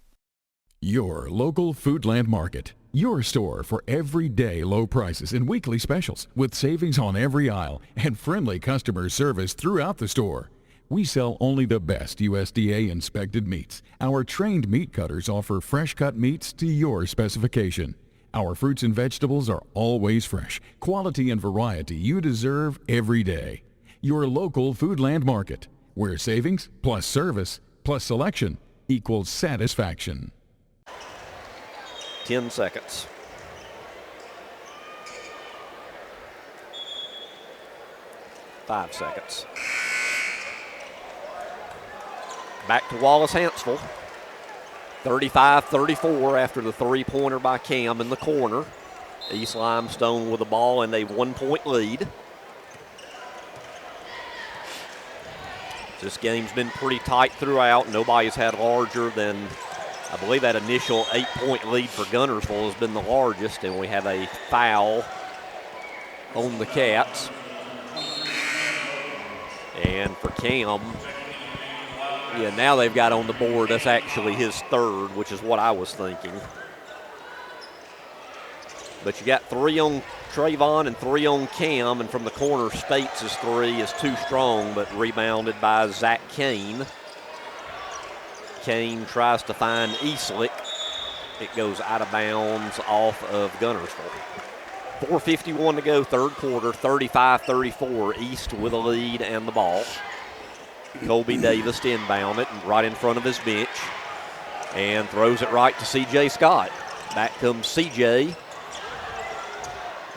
Your local Foodland Market. Your store for everyday low prices and weekly specials with savings on every aisle and friendly customer service throughout the store. We sell only the best USDA inspected meats. Our trained meat cutters offer fresh cut meats to your specification. Our fruits and vegetables are always fresh. Quality and variety you deserve every day. Your local Foodland Market, where savings plus service plus selection equals satisfaction. 10 seconds. Five seconds. Back to Wallace-Hanceville. 35-34 after the three-pointer by Cam in the corner. East Limestone with the ball and a 1-point lead. This game's been pretty tight throughout. Nobody's had larger than, I believe that initial 8-point lead for Guntersville has been the largest, and we have a foul on the Cats. And for Cam, yeah, now they've got on the board, that's actually his third, which is what I was thinking. But you got 3 on Trayvon and 3 on Cam, and from the corner, Spates' 3 is too strong, but rebounded by Zach Kane. Kane tries to find Eastlick. It goes out of bounds off of Guntersville. 4:51 to go, third quarter, 35-34. East with a lead and the ball. Colby Davis to inbound it right in front of his bench. and throws it right to C.J. Scott. Back comes C.J.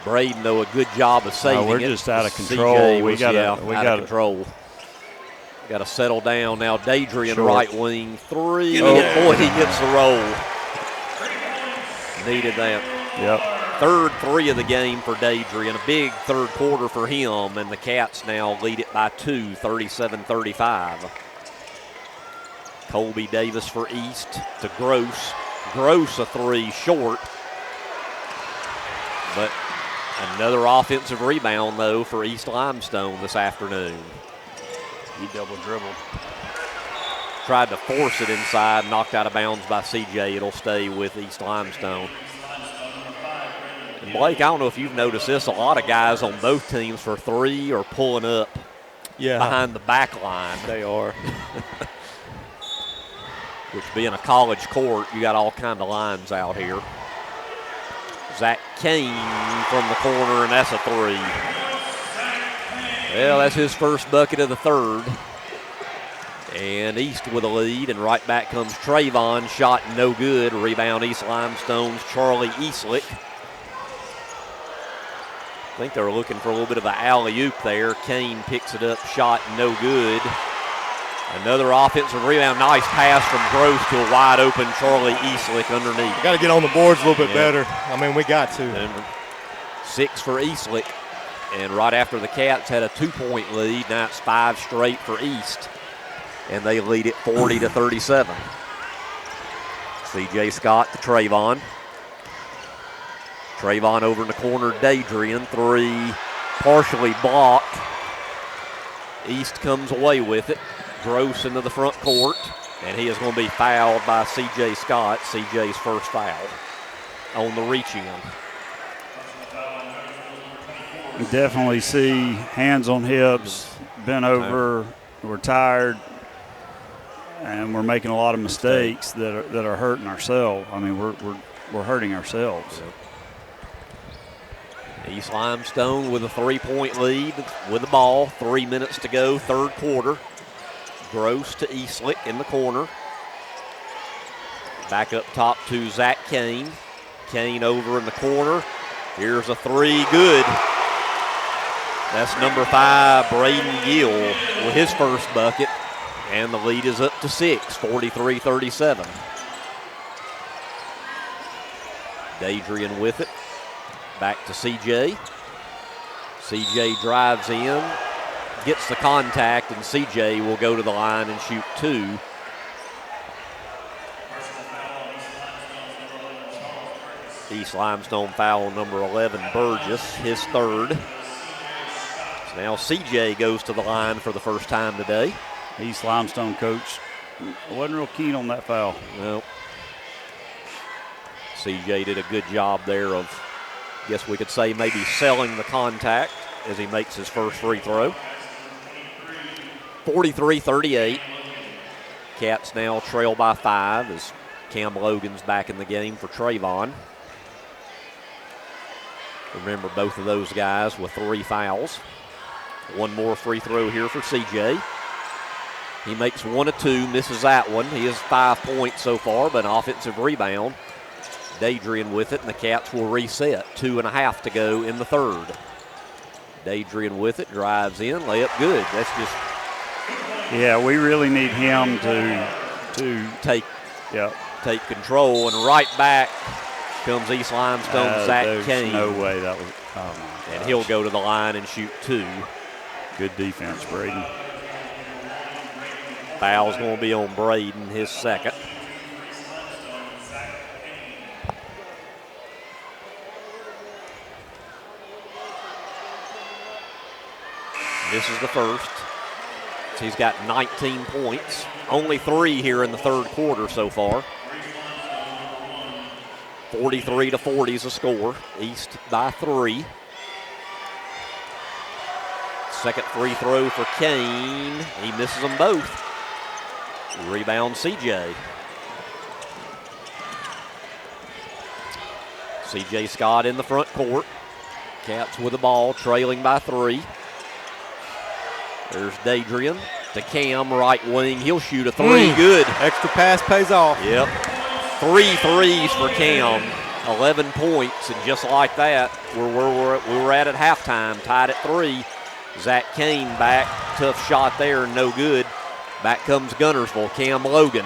Braden, though, a good job of saving we're it. just out of control. CJ We was, got out of control. Got to settle down now. Dadrian, right wing, three. Oh, boy, he gets the roll. Needed that. Yep. Third three of the game for Dadrian. A big third quarter for him, and the Cats now lead it by 2, 37-35. Colby Davis for East to Gross. Gross a three short. But another offensive rebound, though, for East Limestone this afternoon. He double dribbled. Tried to force it inside, knocked out of bounds by CJ. It'll stay with East Limestone. And Blake, I don't know if you've noticed this, a lot of guys on both teams for three are pulling up behind the back line. They are. Which being a college court, you got all kind of lines out here. Zach Kane from the corner, and that's a three. Well, that's his first bucket of the third. And East with a lead, and right back comes Trayvon. Shot no good. Rebound East Limestone's Charlie Eastlick. I think they were looking for a little bit of an alley-oop there. Kane picks it up. Shot no good. Another offensive rebound. Nice pass from Gross to a wide-open Charlie Eastlick underneath. We got to get on the boards a little bit better. I mean, we got to. And 6 for Eastlick. And right after the Cats had a 2-point lead, now it's 5 straight for East. And they lead it 40-37. C.J. Scott to Trayvon. Trayvon over in the corner, Dadrian. Three partially blocked. East comes away with it. Gross into the front court, and he is going to be fouled by C.J. Scott. C.J.'s first foul on the reaching him. You definitely see hands on hips, bent over, we're tired, and we're making a lot of mistakes that are hurting ourselves. I mean, we're hurting ourselves. East Limestone with a 3-point lead with the ball. 3 minutes to go, third quarter. Gross to Eastlick in the corner. Back up top to Zach Kane. Kane over in the corner. Here's a three, good. That's number 5, Braden Gill with his first bucket. And the lead is up to 6, 43-37. Dadrian with it. Back to CJ. CJ drives in. Gets the contact, and C.J. will go to the line and shoot 2. East Limestone foul number 11, Burgess, his third. So now C.J. goes to the line for the first time today. East Limestone coach wasn't real keen on that foul. No. C.J. did a good job there of, I guess we could say, maybe selling the contact as he makes his first free throw. 43-38. Cats now trail by 5 as Cam Logan's back in the game for Trayvon. Remember, both of those guys with 3 fouls. One more free throw here for CJ. He makes 1 of 2, misses that one. He has 5 points so far, but an offensive rebound. Dadrian with it, and the Cats will reset. 2.5 to go in the third. Dadrian with it, drives in, layup good. That's just... Yeah, we really need him to take control. And right back comes East Limestone, Zach Kane. No way that was. Oh my gosh. And he'll go to the line and shoot 2. Good defense, Braden. Foul's going to be on Braden, his second. This is the first. He's got 19 points. Only 3 here in the third quarter so far. 43-40 is the score. East by 3. Second free throw for Kane. He misses them both. Rebound CJ. CJ Scott in the front court. Cats with the ball, trailing by 3. There's Dadrian to Cam, right wing. He'll shoot a 3. Good. Extra pass pays off. Yep. 3 threes for Cam, 11 points, and just like that, we were at halftime, tied at 3. Zach Kane back, tough shot there, no good. Back comes Guntersville, Cam Logan.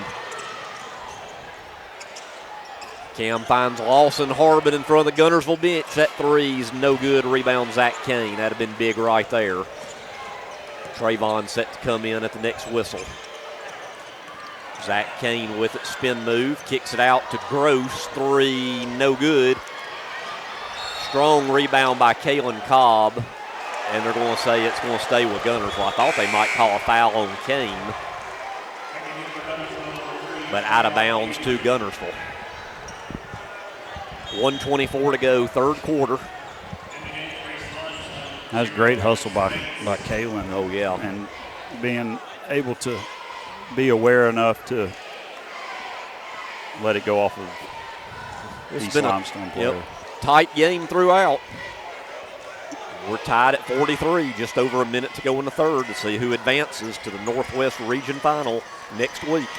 Cam finds Lawson Harbin in front of the Guntersville bench. That 3's no good. Rebound Zach Kane. That'd have been big right there. Trayvon set to come in at the next whistle. Zach Kane with it, spin move, kicks it out to Gross. 3, no good. Strong rebound by Kalen Cobb, and they're going to say it's going to stay with Guntersville. I thought they might call a foul on Kane, but out of bounds to Guntersville. 1:24 to go, third quarter. That's great hustle by Kalen. Oh, yeah. And being able to be aware enough to let it go off of these Limestone players. Yep, tight game throughout. We're tied at 43, just over a minute to go in the third to see who advances to the Northwest Region Final next week.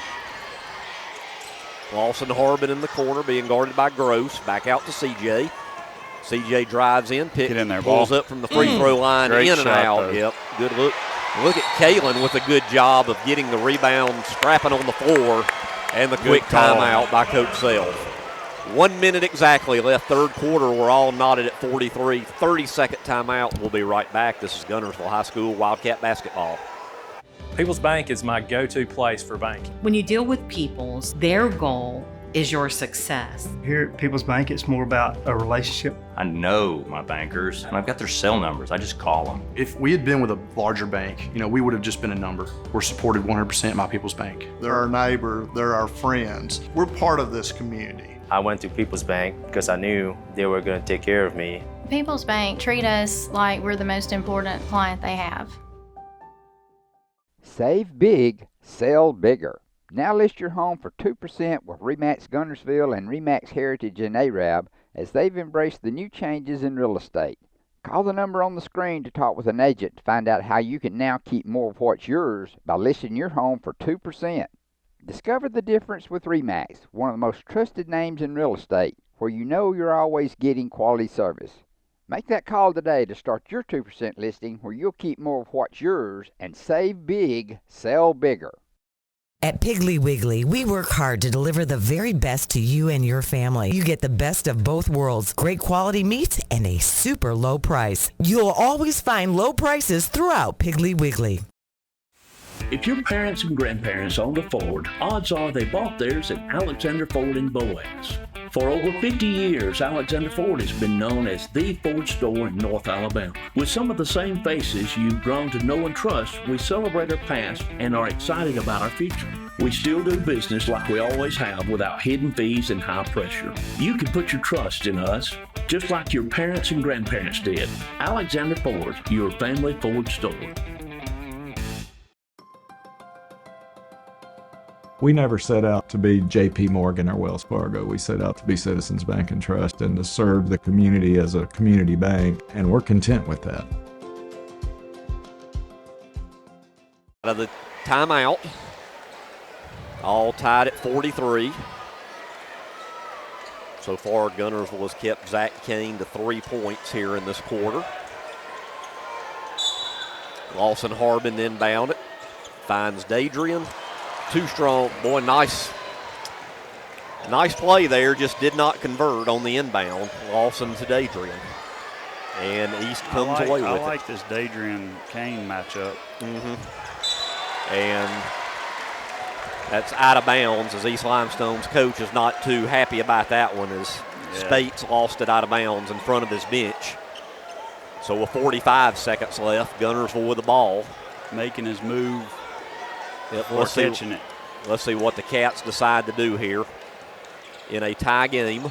Lawson Harbin in the corner being guarded by Gross. Back out to CJ. CJ drives in, pulls up from the free throw line, Great in and shot, out. though. Yep, good look. Look at Kalen with a good job of getting the rebound, scrapping on the floor, and the quick timeout by Coach Self. 1 minute exactly left, third quarter. We're all knotted at 43. 30-second timeout. We'll be right back. This is Guntersville High School Wildcat basketball. People's Bank is my go-to place for banking. When you deal with People's, their goal is your success. Here at People's Bank, it's more about a relationship. I know my bankers, and I've got their cell numbers. I just call them. If we had been with a larger bank, we would have just been a number. We're supported 100% by People's Bank. They're our neighbor, they're our friends. We're part of this community. I went to People's Bank because I knew they were going to take care of me. People's Bank treat us like we're the most important client they have. Save big, sell bigger. Now list your home for 2% with RE/MAX Guntersville and RE/MAX Heritage in Arab as they've embraced the new changes in real estate. Call the number on the screen to talk with an agent to find out how you can now keep more of what's yours by listing your home for 2%. Discover the difference with RE/MAX, one of the most trusted names in real estate, where you know you're always getting quality service. Make that call today to start your 2% listing where you'll keep more of what's yours and save big, sell bigger. At Piggly Wiggly, we work hard to deliver the very best to you and your family. You get the best of both worlds, great quality meats and a super low price. You'll always find low prices throughout Piggly Wiggly. If your parents and grandparents owned a Ford, odds are they bought theirs at Alexander Ford in Boaz. For over 50 years, Alexander Ford has been known as the Ford store in North Alabama. With some of the same faces you've grown to know and trust, we celebrate our past and are excited about our future. We still do business like we always have without hidden fees and high pressure. You can put your trust in us, just like your parents and grandparents did. Alexander Ford, your family Ford store. We never set out to be JP Morgan or Wells Fargo. We set out to be Citizens Bank and Trust and to serve the community as a community bank, and we're content with that. Out of the timeout, all tied at 43. So far, Guntersville has kept Zach Kane to 3 points here in this quarter. Lawson Harbin inbound it, finds Dadrian. Too strong. Boy, nice play there. Just did not convert on the inbound. Lawson to Dadrian. And East comes away with it. I like this Dadrian-Kane matchup. And that's out of bounds, as East Limestone's coach is not too happy about that one, as Spates lost it out of bounds in front of his bench. So with 45 seconds left, Guntersville with the ball. Making his move. Yep, Let's see what the Cats decide to do here in a tie game.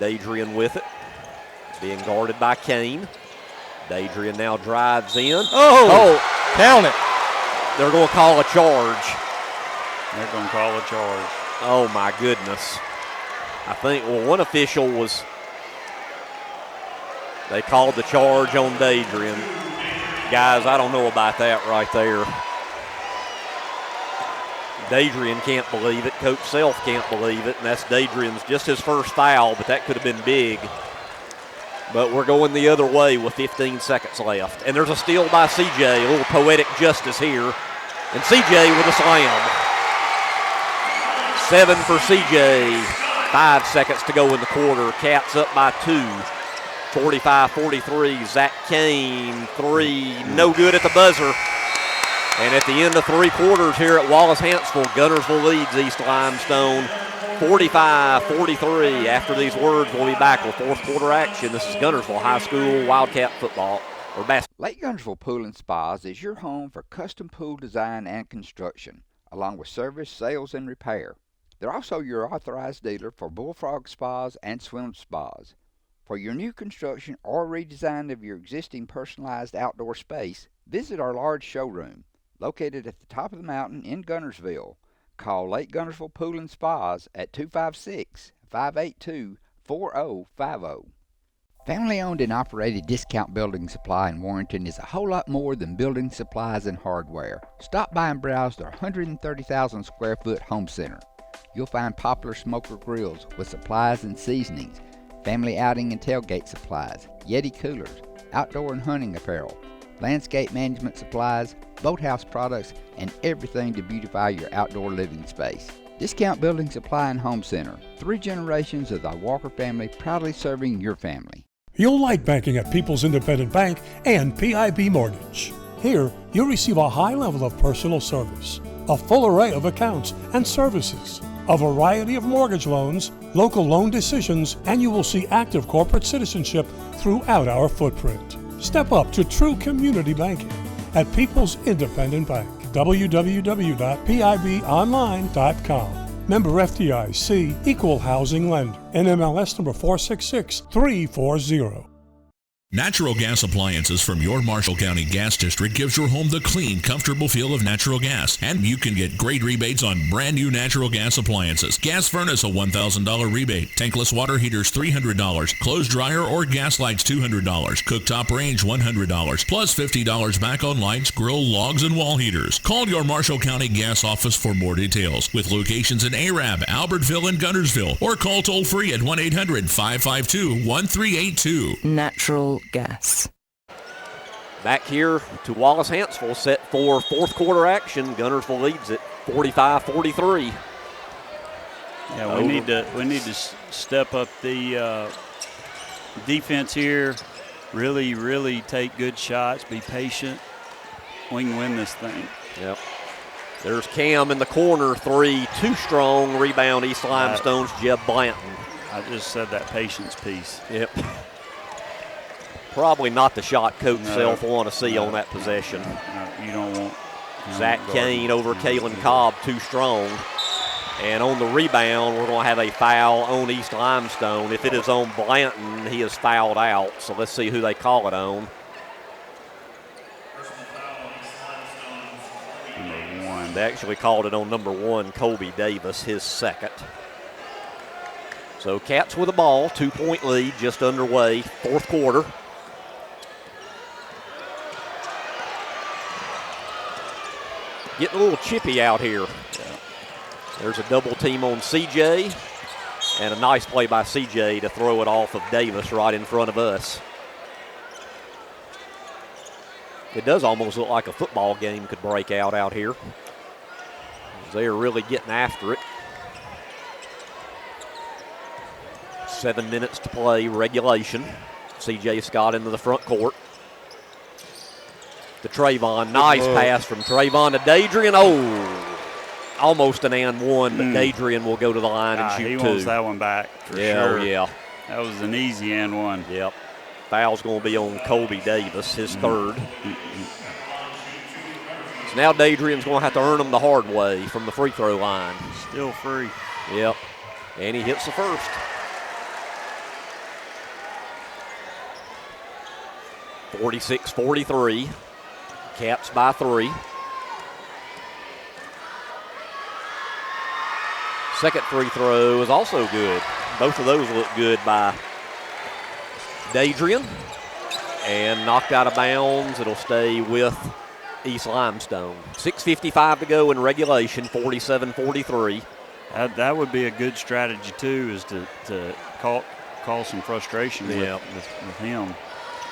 Dadrian with it, being guarded by Kane. Dadrian now drives in. Oh, count it. They're going to call a charge. They're going to call a charge. Oh, my goodness. I think, one official they called the charge on Dadrian. Guys, I don't know about that right there. Dadrian can't believe it. Coach Self can't believe it, and that's Dadrian's just his first foul, but that could have been big. But we're going the other way with 15 seconds left. And there's a steal by CJ, a little poetic justice here. And CJ with a slam. 7 for CJ. 5 seconds to go in the quarter. Cats up by 2. 45-43. Zach Kane, 3. No good at the buzzer. And at the end of 3 quarters here at Wallace-Hanceville, Guntersville leads East Limestone 45-43. After these words, we'll be back with fourth quarter action. This is Guntersville High School Wildcat football or basketball. Lake Guntersville Pool and Spas is your home for custom pool design and construction, along with service, sales, and repair. They're also your authorized dealer for Bullfrog Spas and Swim Spas. For your new construction or redesign of your existing personalized outdoor space, visit our large showroom, located at the top of the mountain in Guntersville. Call Lake Guntersville Pool and Spas at 256-582-4050. Family-owned and operated Discount Building Supply in Warrenton is a whole lot more than building supplies and hardware. Stop by and browse their 130,000 square foot home center. You'll find popular smoker grills with supplies and seasonings, family outing and tailgate supplies, Yeti coolers, outdoor and hunting apparel, landscape management supplies, boathouse products, and everything to beautify your outdoor living space. Discount Building Supply and Home Center. 3 generations of the Walker family proudly serving your family. You'll like banking at People's Independent Bank and PIB Mortgage. Here, you'll receive a high level of personal service, a full array of accounts and services, a variety of mortgage loans, local loan decisions, and you will see active corporate citizenship throughout our footprint. Step up to true community banking at People's Independent Bank. www.pibonline.com. Member FDIC, Equal Housing Lender. NMLS number 466340. Natural gas appliances from your Marshall County Gas District gives your home the clean, comfortable feel of natural gas. And you can get great rebates on brand new natural gas appliances. Gas furnace, a $1,000 rebate. Tankless water heaters, $300. Clothes dryer or gas lights, $200. Cooktop range, $100. Plus $50 back on lights, grill, logs, and wall heaters. Call your Marshall County Gas office for more details. With locations in Arab, Albertville, and Guntersville. Or call toll free at 1-800-552-1382. Natural gas. Back here to Wallace-Hanceville, set for fourth quarter action. Guntersville leads it 45-43. Yeah, we need to step up the defense here. Really take good shots. Be patient. We can win this thing. Yep. There's Cam in the corner, 3, too strong. Rebound, East Limestone's Jeb Blanton. I just said that patience piece. Yep. Probably not the shot Coach Self want to see on that possession. No, you don't want. Zach Kane over Kalen Cobb, too strong. And on the rebound, we're going to have a foul on East Limestone. If it is on Blanton, he is fouled out. So let's see who they call it on. Number 1. They actually called it on number 1, Colby Davis, his second. So Cats with the ball, 2-point lead, just underway, fourth quarter. Getting a little chippy out here. Yeah. There's a double team on CJ, and a nice play by CJ to throw it off of Davis right in front of us. It does almost look like a football game could break out here. They are really getting after it. 7 minutes to play, regulation. CJ Scott into the front court. To Trayvon, nice pass from Trayvon to Dadrian. Oh, almost an and one, but Dadrian will go to the line and shoot 2. He wants that one back for sure. Yeah. That was an easy and one. Yep. Foul's going to be on Colby Davis, his third. So now Dadrian's going to have to earn them the hard way from the free throw line. Still free. Yep. And he hits the first. (46-43). Caps by 3. Second free throw is also good. Both of those look good by Dadrian. And knocked out of bounds. It'll stay with East Limestone. 6:55 to go in regulation, 47-43. That would be a good strategy too, is to cause some frustration with him.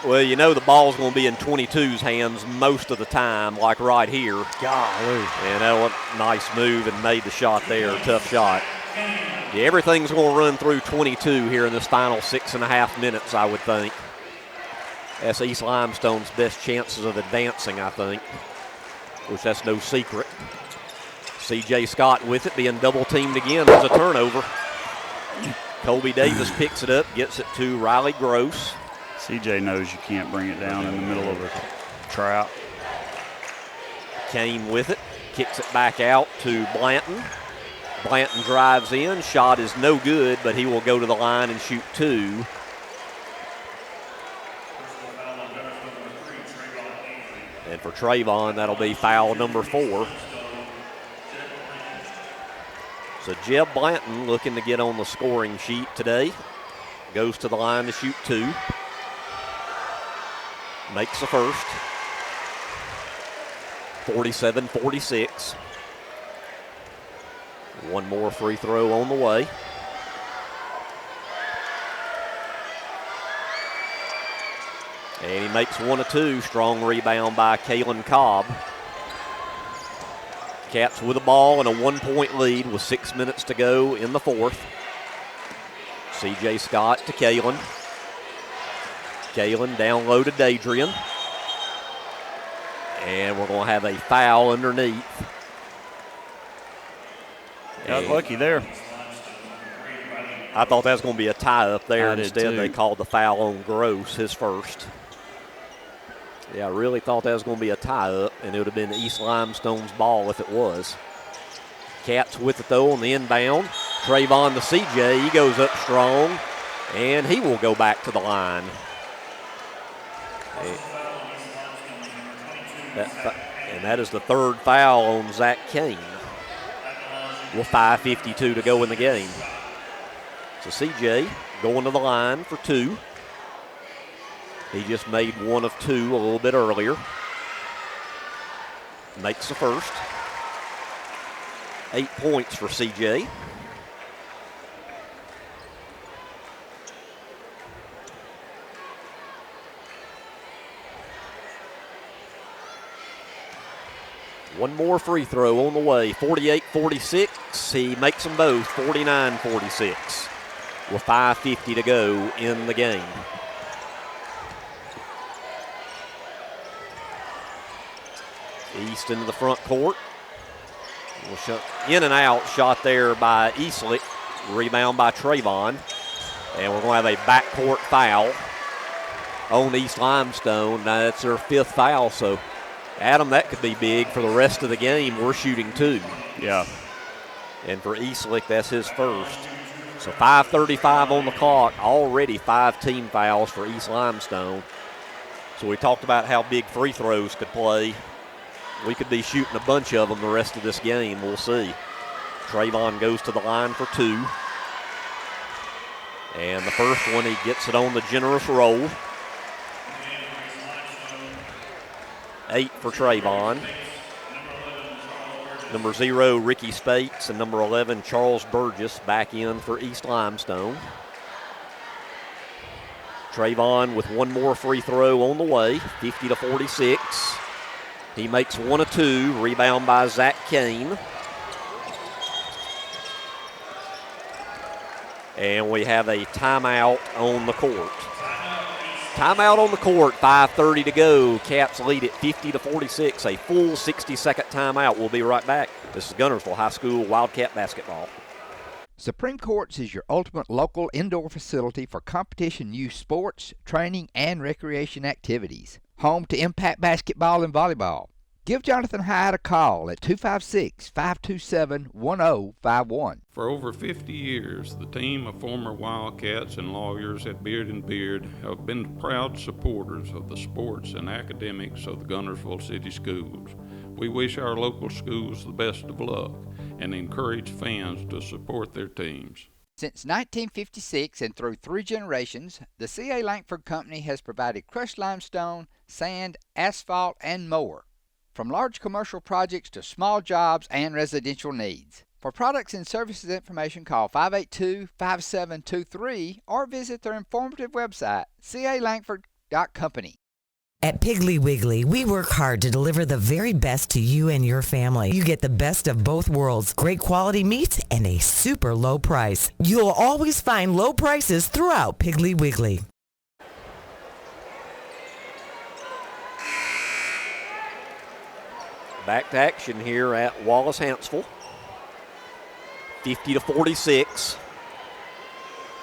Well, you know the ball's going to be in 22's hands most of the time, like right here. Golly. And that was a nice move and made the shot there. Tough shot. Yeah, everything's going to run through 22 here in this final 6.5 minutes, I would think. That's East Limestone's best chances of advancing, I think, which that's no secret. C.J. Scott with it, being double-teamed again. There's a turnover. Colby Davis picks it up, gets it to Riley Gross. C.J. knows you can't bring it down in the middle of a trap. Kane with it, kicks it back out to Blanton. Blanton drives in, shot is no good, but he will go to the line and shoot 2. And for Trayvon, that'll be foul number 4. So Jeb Blanton looking to get on the scoring sheet today. Goes to the line to shoot 2. Makes the first. 47-46. One more free throw on the way. And he makes 1 of 2. Strong rebound by Kalen Cobb. Cats with the ball and a 1-point lead with 6 minutes to go in the fourth. C.J. Scott to Kalen. Kalen down low to Dadrian. And we're going to have a foul underneath. Got lucky there. I thought that was going to be a tie up there. I did Instead, too. they called the foul on Gross, his first. Yeah, I really thought that was going to be a tie up, and it would have been East Limestone's ball if it was. Cats with it, though, on the inbound. Trayvon to C.J. He goes up strong, and he will go back to the line. And that is the third foul on Zach Kane. With 5:52 to go in the game. So C.J. going to the line for 2. He just made 1 of 2 a little bit earlier. Makes the first. 8 points for C.J. One more free throw on the way. 48-46. He makes them both. 49-46. With 5:50 to go in the game. East into the front court. In and out shot there by Eastlick. Rebound by Trayvon. And we're going to have a backcourt foul on East Limestone. Now that's their 5th foul, so Adam, that could be big for the rest of the game. We're shooting 2. Yeah. And for Eastlick, that's his first. So 5:35 on the clock. Already 5 team fouls for East Limestone. So we talked about how big free throws could play. We could be shooting a bunch of them the rest of this game. We'll see. Trayvon goes to the line for 2. And the first one, he gets it on the generous roll. 8 for Trayvon. Number 0, Ricky Spates, and number 11, Charles Burgess, back in for East Limestone. Trayvon with 1 more free throw on the way, 50-46. He makes 1 of 2, rebound by Zach Kane. And we have a timeout on the court. Timeout on the court, 5:30 to go. Cats lead at 50-46. A full 60-second timeout. We'll be right back. This is Guntersville High School Wildcat basketball. Supreme Courts is your ultimate local indoor facility for competition youth sports, training, and recreation activities. Home to Impact Basketball and Volleyball. Give Jonathan Hyatt a call at 256-527-1051. For over 50 years, the team of former Wildcats and lawyers at Beard & Beard have been proud supporters of the sports and academics of the Guntersville City Schools. We wish our local schools the best of luck and encourage fans to support their teams. Since 1956 and through 3 generations, the C.A. Langford Company has provided crushed limestone, sand, asphalt, and more. from large commercial projects to small jobs and residential needs. For products and services information, call 582-5723 or visit their informative website, calangford.company. At Piggly Wiggly, we work hard to deliver the very best to you and your family. You get the best of both worlds, great quality meats and a super low price. You'll always find low prices throughout Piggly Wiggly. Back to action here at Wallace-Hanceville. 50-46.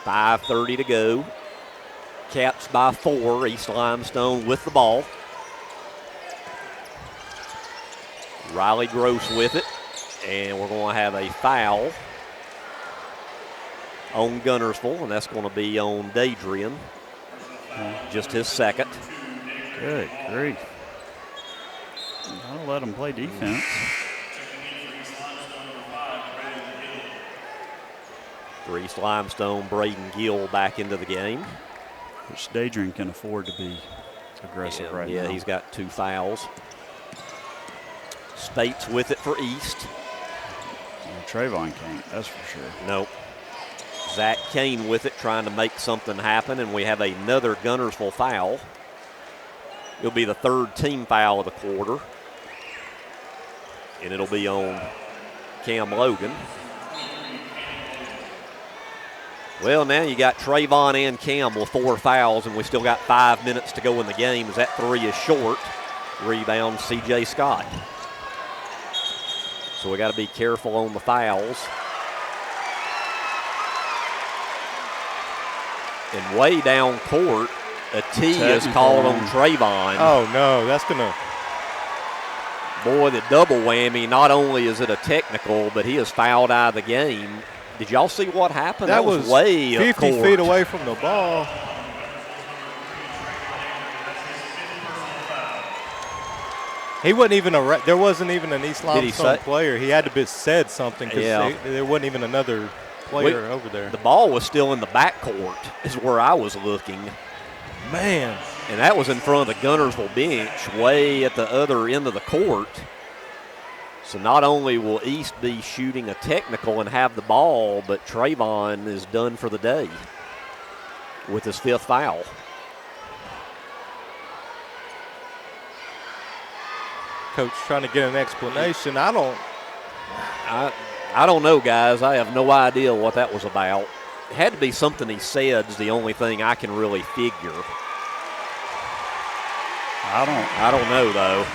5:30 to go. Caps by 4. East Limestone with the ball. Riley Gross with it. And we're going to have a foul on Guntersville, and that's going to be on Dadrian. Just his second. Good grief. I'll let him play defense. For East Limestone, Braden Gill back into the game. Which Dadrian can afford to be aggressive right now. Yeah, he's got 2 fouls. Spates with it for East. Well, Trayvon can't, that's for sure. Nope. Zach Kane with it, trying to make something happen, and we have another Guntersville foul. It'll be the 3rd team foul of the quarter. And it'll be on Cam Logan. Well, now you got Trayvon and Cam with 4 fouls, and we still got 5 minutes to go in the game as that 3 is short. Rebound, C.J. Scott. So we got to be careful on the fouls. And way down court, a T is called on Trayvon. Oh, no, that's going to. Boy, the double whammy, not only is it a technical, but he is fouled out of the game. Did y'all see what happened? That was way 50 feet away from the ball. He wasn't even there wasn't even an East Limestone player. He had to be said something because there wasn't even another player over there. The ball was still in the backcourt is where I was looking. Man. And that was in front of the Guntersville bench, way at the other end of the court. So not only will East be shooting a technical and have the ball, but Trayvon is done for the day with his 5th foul. Coach trying to get an explanation. I don't know, guys. I have no idea what that was about. It had to be something he said is the only thing I can really figure. I don't know, though.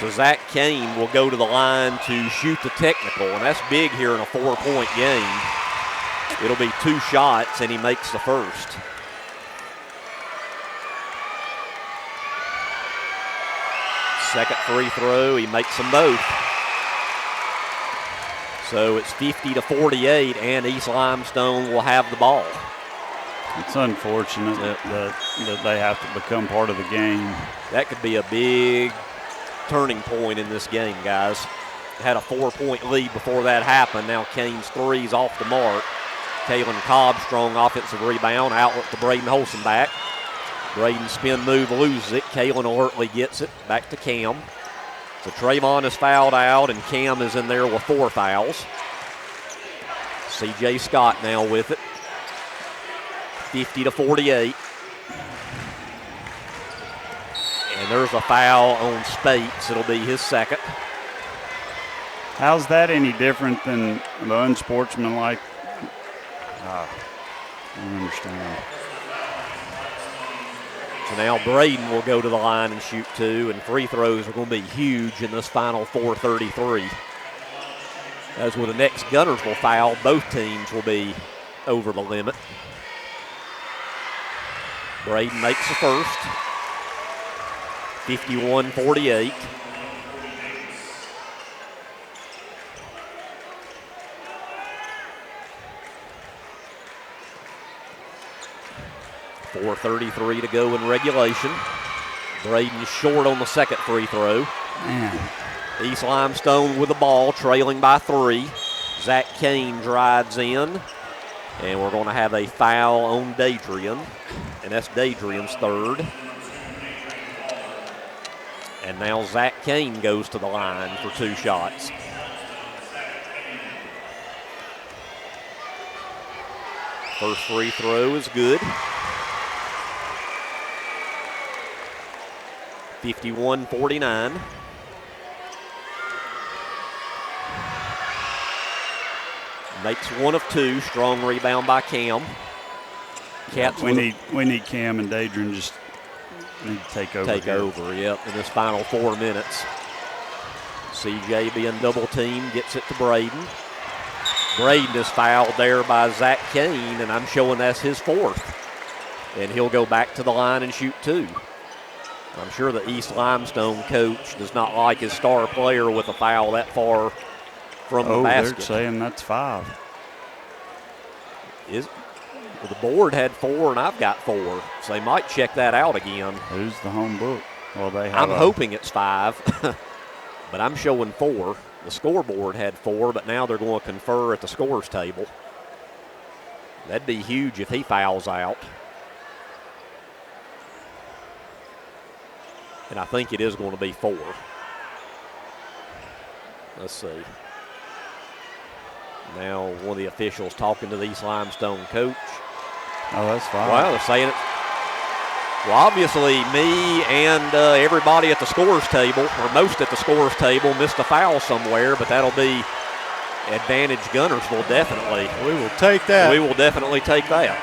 So Zach Kane will go to the line to shoot the technical, and that's big here in a 4-point game. It'll be 2 shots, and he makes the first. Second free throw, he makes them both. So it's 50-48, and East Limestone will have the ball. It's unfortunate that they have to become part of the game. That could be a big turning point in this game, guys. Had a 4-point lead before that happened. Now Kane's 3's off the mark. Kalen Cobb, strong offensive rebound, outlet to Braden Holzenbach. Braden spin move, loses it. Kalen alertly gets it. Back to Cam. So Trayvon is fouled out, and Cam is in there with 4 fouls. C.J. Scott now with it. 50-48. And there's a foul on Spates. It'll be his second. How's that any different than the unsportsmanlike? I don't understand. So now Braden will go to the line and shoot 2, and free throws are going to be huge in this final 4:33. As with the next Guntersville foul, both teams will be over the limit. Braden makes the first. 51-48. .433 to go in regulation. Braden short on the second free throw. Man. East Limestone with the ball, trailing by 3. Zach Kane drives in, and we're going to have a foul on Dadrian, and that's Dadrian's 3rd. And now Zach Kane goes to the line for 2 shots. First free throw is good. 51-49. Makes 1 of 2. Strong rebound by Cam. Cats we need Cam and Dadrian just need to take over. Yep, in this final 4 minutes. CJ being double teamed, gets it to Braden. Braden is fouled there by Zach Kane, and I'm showing that's his 4th. And he'll go back to the line and shoot 2. I'm sure the East Limestone coach does not like his star player with a foul that far from the basket. They're saying that's 5. Well, the board had 4 and I've got 4, so they might check that out again. Who's the home book? Well, they have. I'm hoping it's 5, but I'm showing 4. The scoreboard had 4, but now they're going to confer at the scores table. That'd be huge if he fouls out. And I think it is going to be 4. Let's see. Now one of the officials talking to the East Limestone coach. Oh, that's fine. Well, they're saying it. Well, obviously me and everybody at the scores table, or most at the scores table, missed a foul somewhere, but that'll be advantage Guntersville, definitely. We will take that. We will definitely take that.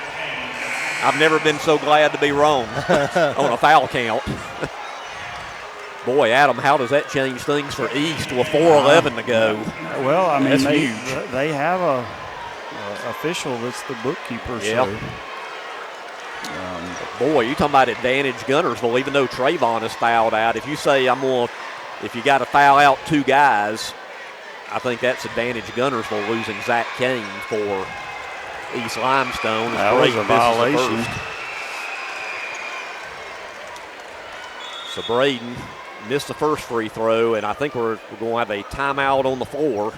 I've never been so glad to be wrong on a foul count. Boy, Adam, how does that change things for East with 4:11 to go? Well, I mean, huge. They have a official that's the bookkeeper. Yeah. So. Boy, you're talking about advantage Guntersville, even though Trayvon is fouled out. If you say if you got to foul out 2 guys, I think that's advantage Guntersville losing Zach Kane for East Limestone. That was a violation. So Braden missed the first free throw, and I think we're going to have a timeout on the floor.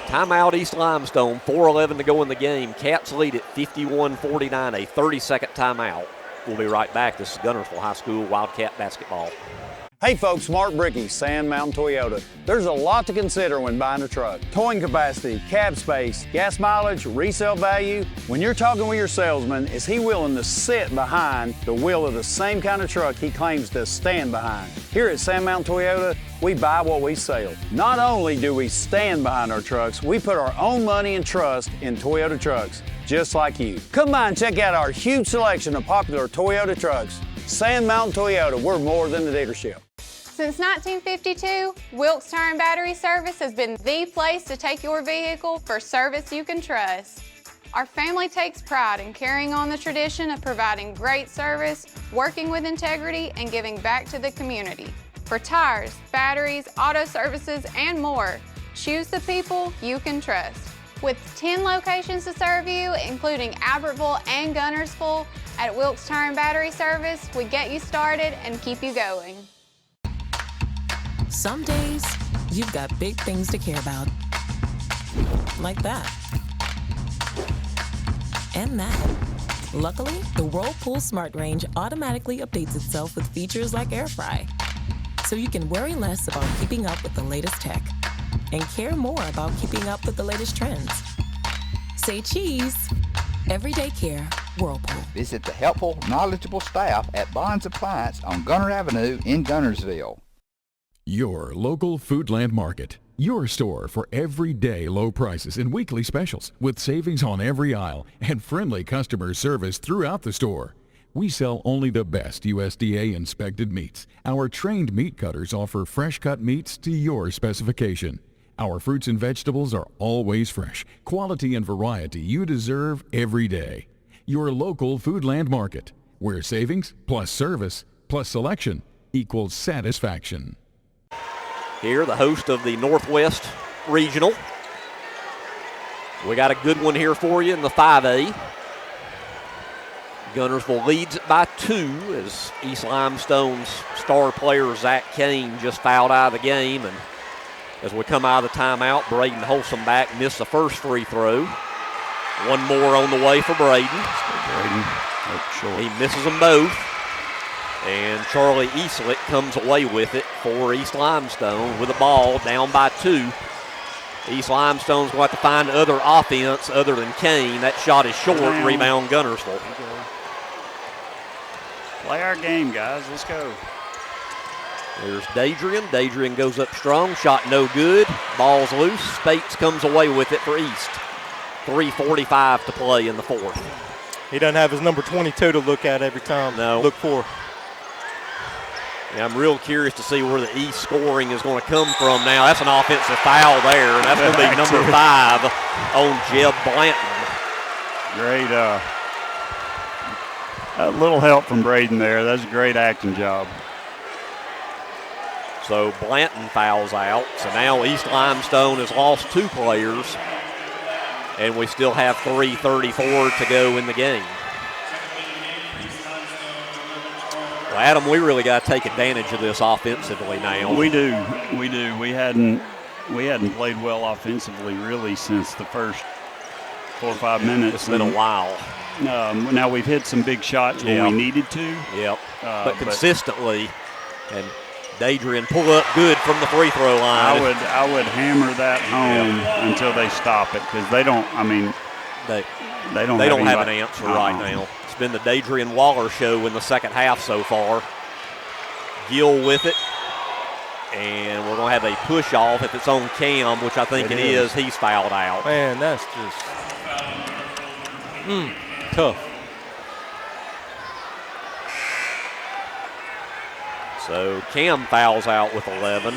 Timeout East Limestone, 4:11 to go in the game. Cats lead at 51-49, a 30-second timeout. We'll be right back. This is Guntersville High School Wildcat basketball. Hey folks, Mark Brickey, Sand Mountain Toyota. There's a lot to consider when buying a truck. Towing capacity, cab space, gas mileage, resale value. When you're talking with your salesman, is he willing to sit behind the wheel of the same kind of truck he claims to stand behind? Here at Sand Mountain Toyota, we buy what we sell. Not only do we stand behind our trucks, we put our own money and trust in Toyota trucks, just like you. Come by and check out our huge selection of popular Toyota trucks. Sand Mountain Toyota, we're more than a dealership. Since 1952, Wilkes Tire and Battery Service has been the place to take your vehicle for service you can trust. Our family takes pride in carrying on the tradition of providing great service, working with integrity, and giving back to the community. For tires, batteries, auto services, and more, choose the people you can trust. With 10 locations to serve you, including Albertville and Guntersville, at Wilkes Tire and Battery Service, we get you started and keep you going. Some days, you've got big things to care about. Like that. And that. Luckily, the Whirlpool Smart Range automatically updates itself with features like Air Fry. So you can worry less about keeping up with the latest tech and care more about keeping up with the latest trends. Say cheese. Everyday care, Whirlpool. Visit the helpful, knowledgeable staff at Bonds Appliance on Gunter Avenue in Guntersville. Your local Foodland Market. Your store for everyday low prices and weekly specials with savings on every aisle and friendly customer service throughout the store. We sell only the best USDA inspected meats. Our trained meat cutters offer fresh cut meats to your specification. Our fruits and vegetables are always fresh, quality and variety you deserve every day. Your local Foodland Market, where savings plus service plus selection equals satisfaction. Here, the host of the Northwest Regional. We got a good one here for you in the 5A. Guntersville leads it by 2 as East Limestone's star player Zach Kane just fouled out of the game. And as we come out of the timeout, Braden Holsomback missed the first free throw. One more on the way for Braden. Braden. He misses them both. And Charlie Eastlick comes away with it for East Limestone with the ball down by 2. East Limestone's going to have to find other offense other than Kane. That shot is short. Rebound Guntersville. Play our game, guys. Let's go. There's Dadrian. Dadrian goes up strong. Shot no good. Ball's loose. Spates comes away with it for East. 3:45 to play in the fourth. He doesn't have his number 22 to look at every time. No. Look for. Yeah, I'm real curious to see where the East scoring is going to come from now. That's an offensive foul there, and that's going to be number 5 on Jeb Blanton. Great. A little help from Braden there. That's a great acting job. So Blanton fouls out. So now East Limestone has lost 2 players, and we still have 3:34 to go in the game. Well, Adam, we really got to take advantage of this offensively now. We do. We hadn't played well offensively really since the first 4 or 5 minutes. It's been a while. Now we've hit some big shots when we needed to. Yep. But consistently, and Dadrian pull up good from the free throw line. I would hammer that home until they stop it, because they don't. I mean, they don't have an answer right now. It's been the Dadrian Waller show in the second half so far. Gill with it, and we're going to have a push off. If it's on Cam, which I think it is, he's fouled out. Man, that's just tough. So Cam fouls out with 11.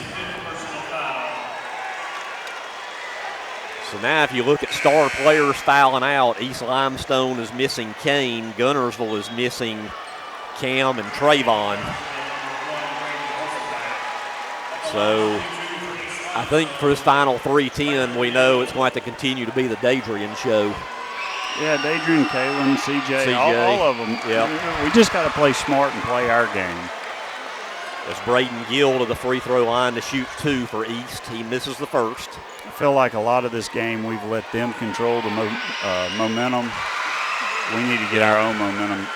So now if you look at star players fouling out, East Limestone is missing Kane. Guntersville is missing Cam and Trayvon. So I think for this final 3:10, we know it's going to have to continue to be the Dadrian show. Yeah, Dadrian, Kalen, CJ. All of them. Yep. We just got to play smart and play our game. As Braden Gill to the free throw line to shoot 2 for East. He misses the first. I feel like a lot of this game we've let them control the momentum. We need to get our own momentum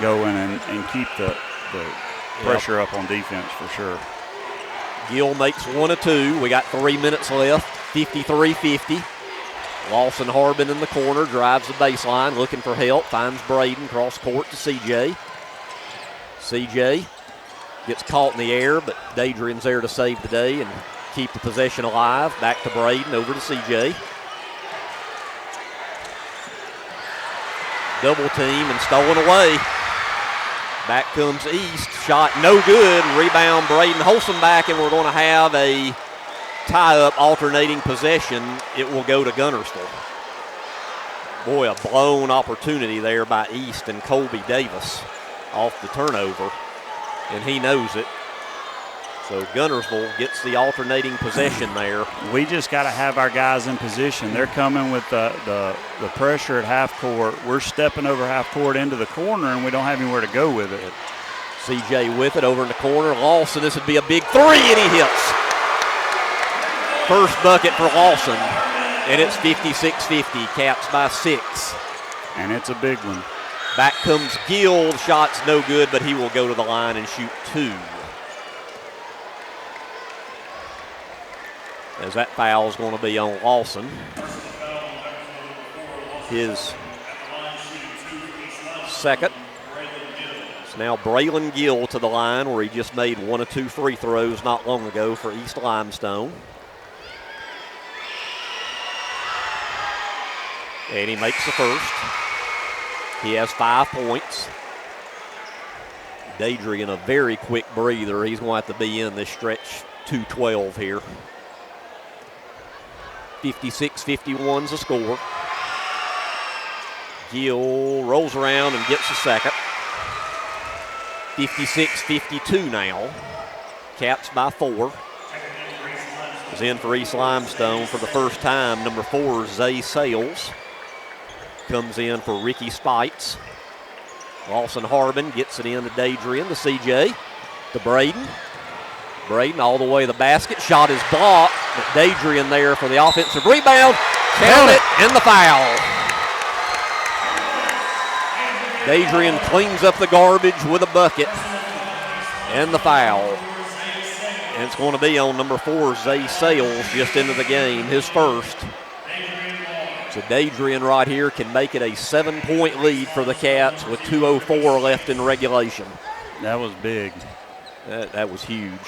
going and keep the pressure up on defense for sure. Gill makes 1 of 2. We got 3 minutes left, 53-50. Lawson Harbin in the corner, drives the baseline, looking for help, finds Braden, cross court to CJ. CJ gets caught in the air, but Dadrian's there to save the day and keep the possession alive. Back to Braden, over to CJ. Double team and stolen away. Back comes East. Shot no good. Rebound Braden Holstenbach, and we're going to have a tie-up alternating possession. It will go to Guntersville. Boy, a blown opportunity there by East and Colby Davis off the turnover, and he knows it. So Guntersville gets the alternating possession there. We just got to have our guys in position. They're coming with the pressure at half court. We're stepping over half court into the corner, and we don't have anywhere to go with it. CJ with it over in the corner. Lawson, this would be a big 3, and he hits. First bucket for Lawson, and it's 56-50. Caps by 6. And it's a big one. Back comes Gill. The shot's no good, but he will go to the line and shoot 2. As that foul is going to be on Lawson. His second. It's now Braylon Gill to the line, where he just made 1 of 2 free throws not long ago for East Limestone. And he makes the first. He has 5 points. Dadrian, a very quick breather. He's going to have to be in this stretch 2-12 here. 56-51's the score. Gill rolls around and gets the second. 56-52 now. Caps by 4. Is in for East Limestone for the first time. Number 4, Zay Sales. Comes in for Ricky Spites. Lawson Harbin gets it in to Dadrian, to CJ, to Braden. Braden all the way to the basket. Shot is blocked, but Dadrian there for the offensive rebound. Count it, and the foul. Dadrian cleans up the garbage with a bucket and the foul. And it's going to be on number 4, Zay Sales, just into the game, his first. So Dadrian right here can make it a 7-point lead for the Cats with 2:04 left in regulation. That was big. That was huge.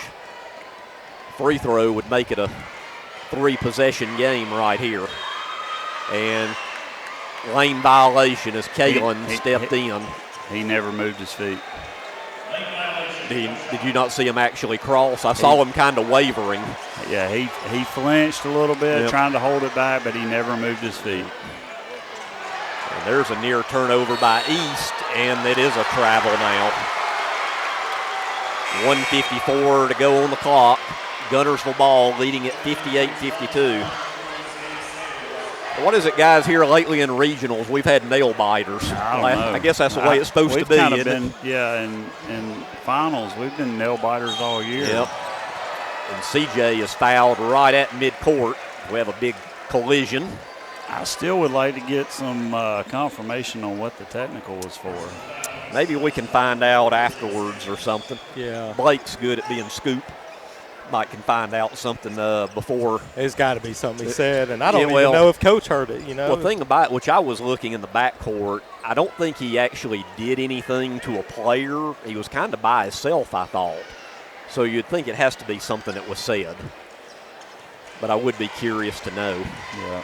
Free throw would make it a 3-possession game right here. And lane violation as Kalen stepped in. He never moved his feet. Did you not see him actually cross? I saw him kind of wavering. Yeah, he flinched a little bit, trying to hold it back, but he never moved his feet. And there's a near turnover by East, and it is a travel now. 1:54 to go on the clock. Guntersville ball leading at 58-52. What is it, guys, here lately in regionals? We've had nail biters. I don't know. I guess that's the way it's supposed to be. Kind of been, in finals, we've been nail biters all year. Yep. And CJ is fouled right at midcourt. We have a big collision. I still would like to get some confirmation on what the technical was for. Maybe we can find out afterwards or something. Yeah. Blake's good at being scoop. Mike can find out something before. There's got to be something he said, and I don't even know if Coach heard it, Well, the thing about it, which I was looking in the backcourt, I don't think he actually did anything to a player. He was kind of by himself, I thought. So you'd think it has to be something that was said. But I would be curious to know. Yeah.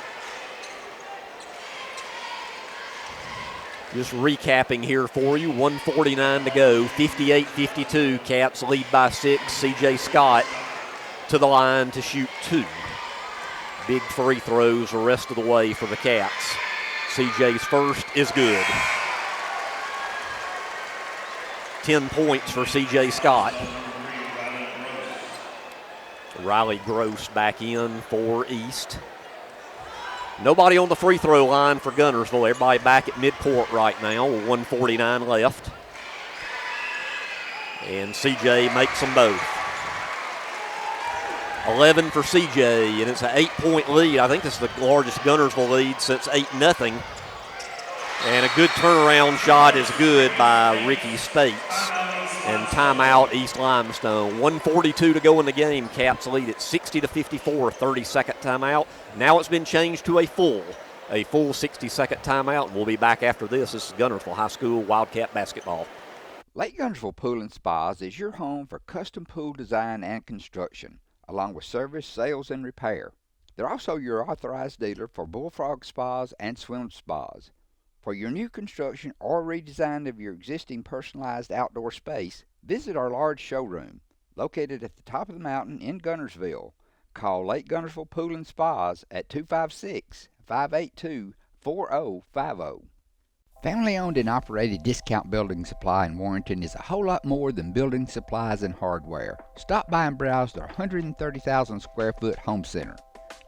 Just recapping here for you, 1:49 to go, 58-52. Cats lead by 6. C.J. Scott to the line to shoot 2. Big free throws the rest of the way for the Cats. C.J.'s first is good. 10 points for C.J. Scott. Riley Gross back in for East. Nobody on the free throw line for Guntersville. Everybody back at midcourt right now with 1:49 left. And CJ makes them both. 11 for CJ, and it's an 8-point lead. I think this is the largest Guntersville lead since 8-0. And a good turnaround shot is good by Ricky Spates. And timeout, East Limestone. 1:42 to go in the game. Caps lead at 60-54, 30-second timeout. Now it's been changed to a full 60-second timeout. And we'll be back after this. This is Guntersville High School Wildcat basketball. Lake Guntersville Pool and Spas is your home for custom pool design and construction, along with service, sales, and repair. They're also your authorized dealer for Bullfrog Spas and Swim Spas. For your new construction or redesign of your existing personalized outdoor space, visit our large showroom, located at the top of the mountain in Guntersville. Call Lake Guntersville Pool and Spas at 256-582-4050. Family-owned and operated Discount Building Supply in Warrenton is a whole lot more than building supplies and hardware. Stop by and browse their 130,000 square foot home center.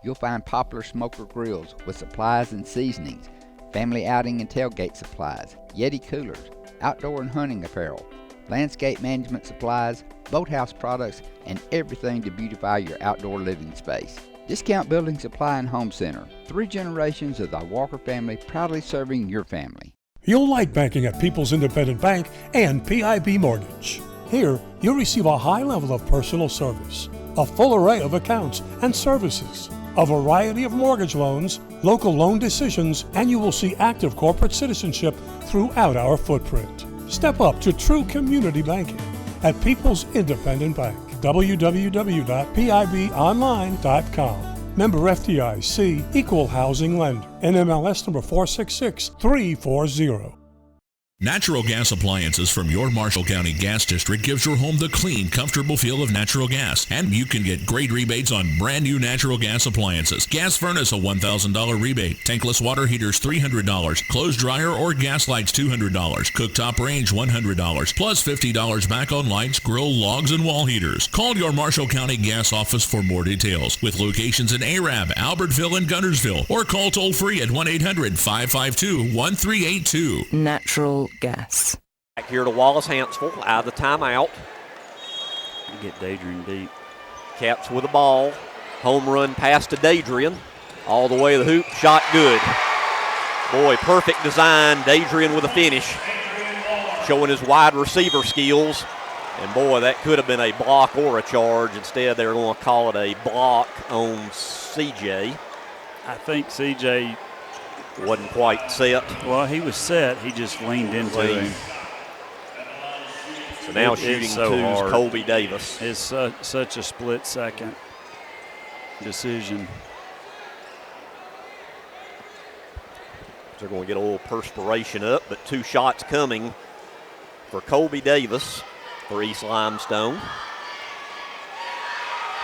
You'll find Poplar Smoker Grills with supplies and seasonings, family outing and tailgate supplies, Yeti coolers, outdoor and hunting apparel, landscape management supplies, boathouse products, and everything to beautify your outdoor living space. Discount Building Supply and Home Center. 3 generations of the Walker family proudly serving your family. You'll like banking at People's Independent Bank and PIB Mortgage. Here, you'll receive a high level of personal service, a full array of accounts and services, a variety of mortgage loans, local loan decisions, and you will see active corporate citizenship throughout our footprint. Step up to true community banking at People's Independent Bank. www.pibonline.com. Member FDIC, Equal Housing Lender. NMLS number 466340. Natural gas appliances from your Marshall County Gas District gives your home the clean, comfortable feel of natural gas. And you can get great rebates on brand new natural gas appliances. Gas furnace, a $1,000 rebate. Tankless water heaters, $300. Clothes dryer or gas lights, $200. Cooktop range, $100. Plus $50 back on lights, grill, logs, and wall heaters. Call your Marshall County Gas office for more details. With locations in Arab, Albertville, and Guntersville. Or call toll free at 1-800-552-1382. Natural gas. Back here to Wallace Hansville out of the timeout. Get Dadrian deep. Caps with the ball. Home run pass to Dadrian. All the way to the hoop. Shot good. Boy, perfect design. Dadrian with a finish. showing his wide receiver skills. And, boy, that could have been a block or a charge. Instead, they're going to call it a block on C.J. I think C.J. wasn't quite set. Well, he was set. He just leaned into him. So now shooting so two is hard. Colby Davis. It's such a split-second decision. They're going to get a little perspiration up, but 2 shots coming for Colby Davis for East Limestone.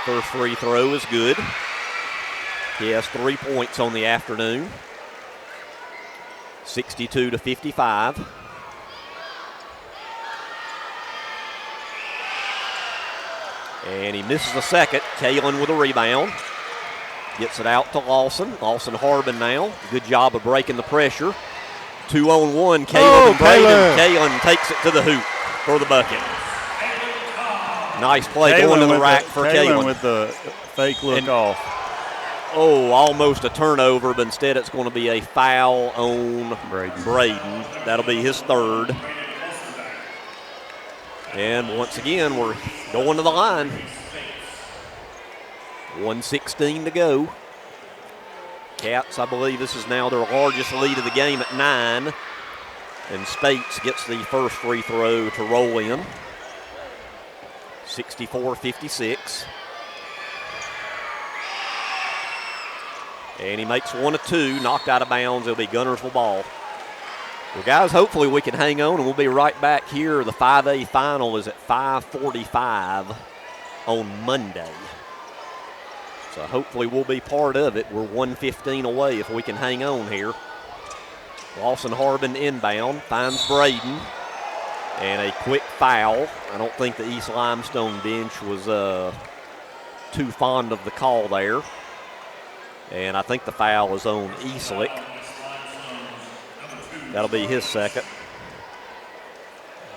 First free throw is good. He has 3 points on the afternoon. 62-55. And he misses the second. Kalen with a rebound. Gets it out to Lawson. Lawson Harbin now. Good job of breaking the pressure. 2-on-1. Kalen and Braden. Kalen takes it to the hoop for the bucket. Nice play going to the rack for Kalen. with the fake look off. Oh, almost a turnover, but instead it's going to be a foul on Braden. That'll be his third. And once again, we're going to the line. 1:16 to go. Cats, I believe this is now their largest lead of the game at 9. And Spates gets the first free throw to roll in. 64-56. And he makes 1 of 2, knocked out of bounds. It'll be Guntersville ball. Well, guys, hopefully we can hang on, and we'll be right back here. The 5A final is at 5:45 on Monday. So hopefully we'll be part of it. We're 1:15 away if we can hang on here. Lawson Harbin inbound, finds Braden, and a quick foul. I don't think the East Limestone bench was too fond of the call there. And I think the foul is on Eastlick. That'll be his second.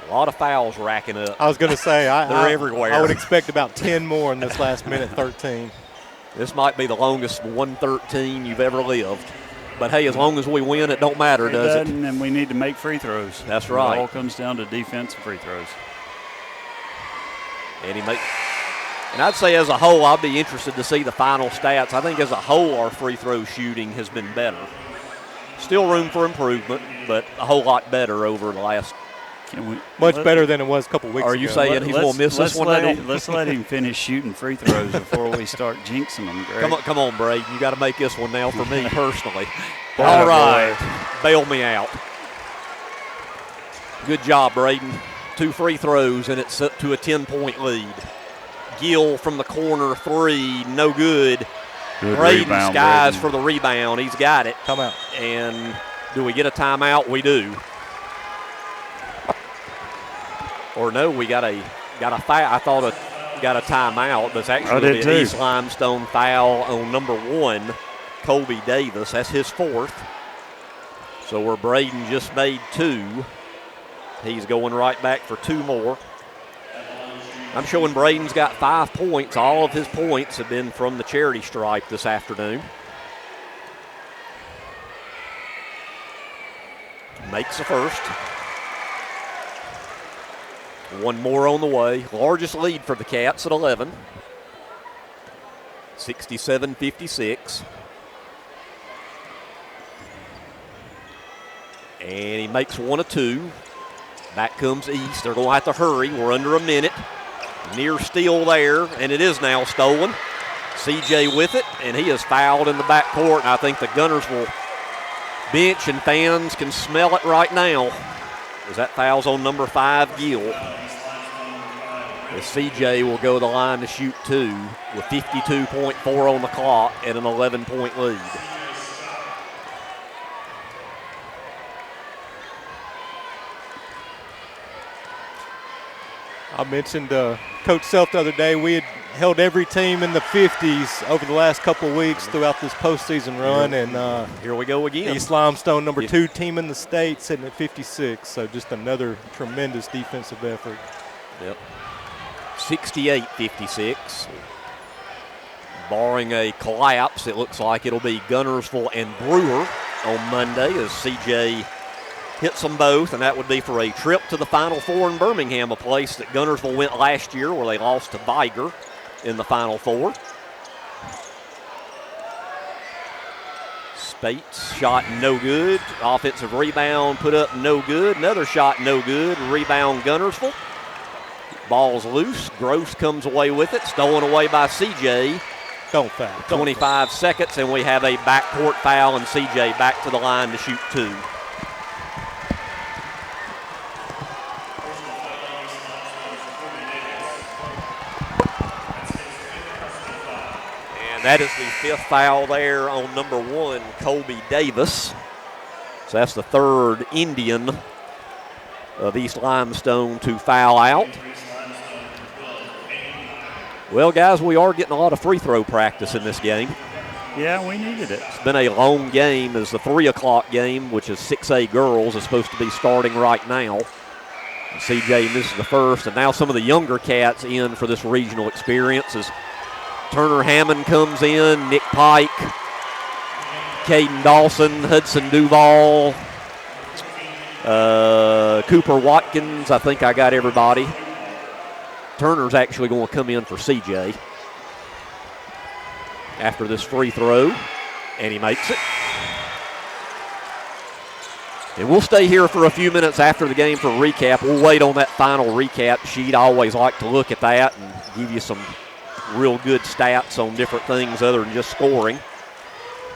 A lot of fouls racking up. I was going to say, they're everywhere. I would expect about 10 more in this last minute 13. This might be the longest 1:13 you've ever lived. But, hey, as long as we win, it don't matter, does it? And we need to make free throws. That's right. It all comes down to defensive free throws. And I'd say as a whole, I'd be interested to see the final stats. I think as a whole, our free throw shooting has been better. Still room for improvement, but a whole lot better over the last. Much better than it was a couple weeks ago. Are you saying he's going to miss this one now? Let's let him finish shooting free throws before we start jinxing them, Greg. Come on, Braden. You got to make this one now for me personally. All right. Bail me out. Good job, Braden. 2 free throws, and it's up to a 10-point lead. Gill from the corner, 3, no good. Braden skies for the rebound. He's got it. Come out. And do we get a timeout? We do. Or no, we got a foul. I thought got a timeout, but it's actually an East Limestone foul on number 1, Colby Davis. That's his 4th. So where Braden just made 2, he's going right back for 2 more. I'm showing Braden's got 5 points. All of his points have been from the charity stripe this afternoon. Makes the first. 1 more on the way. Largest lead for the Cats at 11. 67-56. And he makes 1 of 2. Back comes East. They're going to have to hurry. We're under a minute. Near steal there, and it is now stolen. CJ with it, and he is fouled in the backcourt. And I think the Guntersville bench and fans can smell it right now, as that foul's on number 5, Gill. As CJ will go to the line to shoot 2 with 52.4 on the clock and an 11-point lead. I mentioned Coach Self the other day, we had held every team in the 50s over the last couple of weeks throughout this postseason run. And here we go again. East Limestone, number 2 team in the state, sitting at 56. So just another tremendous defensive effort. Yep. 68-56. Barring a collapse, it looks like it'll be Guntersville and Brewer on Monday as CJ hits them both, and that would be for a trip to the Final Four in Birmingham, a place that Guntersville went last year where they lost to Viger in the Final Four. Spates shot no good. Offensive rebound put up no good. Another shot no good. Rebound Guntersville. Ball's loose. Gross comes away with it. Stolen away by CJ. Don't foul. 25 seconds, and we have a backcourt foul, and CJ back to the line to shoot 2. And that is the 5th foul there on number 1, Colby Davis. So that's the 3rd Indian of East Limestone to foul out. Well, guys, we are getting a lot of free throw practice in this game. Yeah, we needed it. It's been a long game as the 3 o'clock game, which is 6A girls, is supposed to be starting right now. And CJ misses the first, and now some of the younger cats in for this regional experience as Turner Hammond comes in, Nick Pike, Caden Dawson, Hudson Duval, Cooper Watkins. I think I got everybody. Turner's actually going to come in for CJ after this free throw, and he makes it. And we'll stay here for a few minutes after the game for a recap. We'll wait on that final recap sheet. I always like to look at that and give you some real good stats on different things other than just scoring.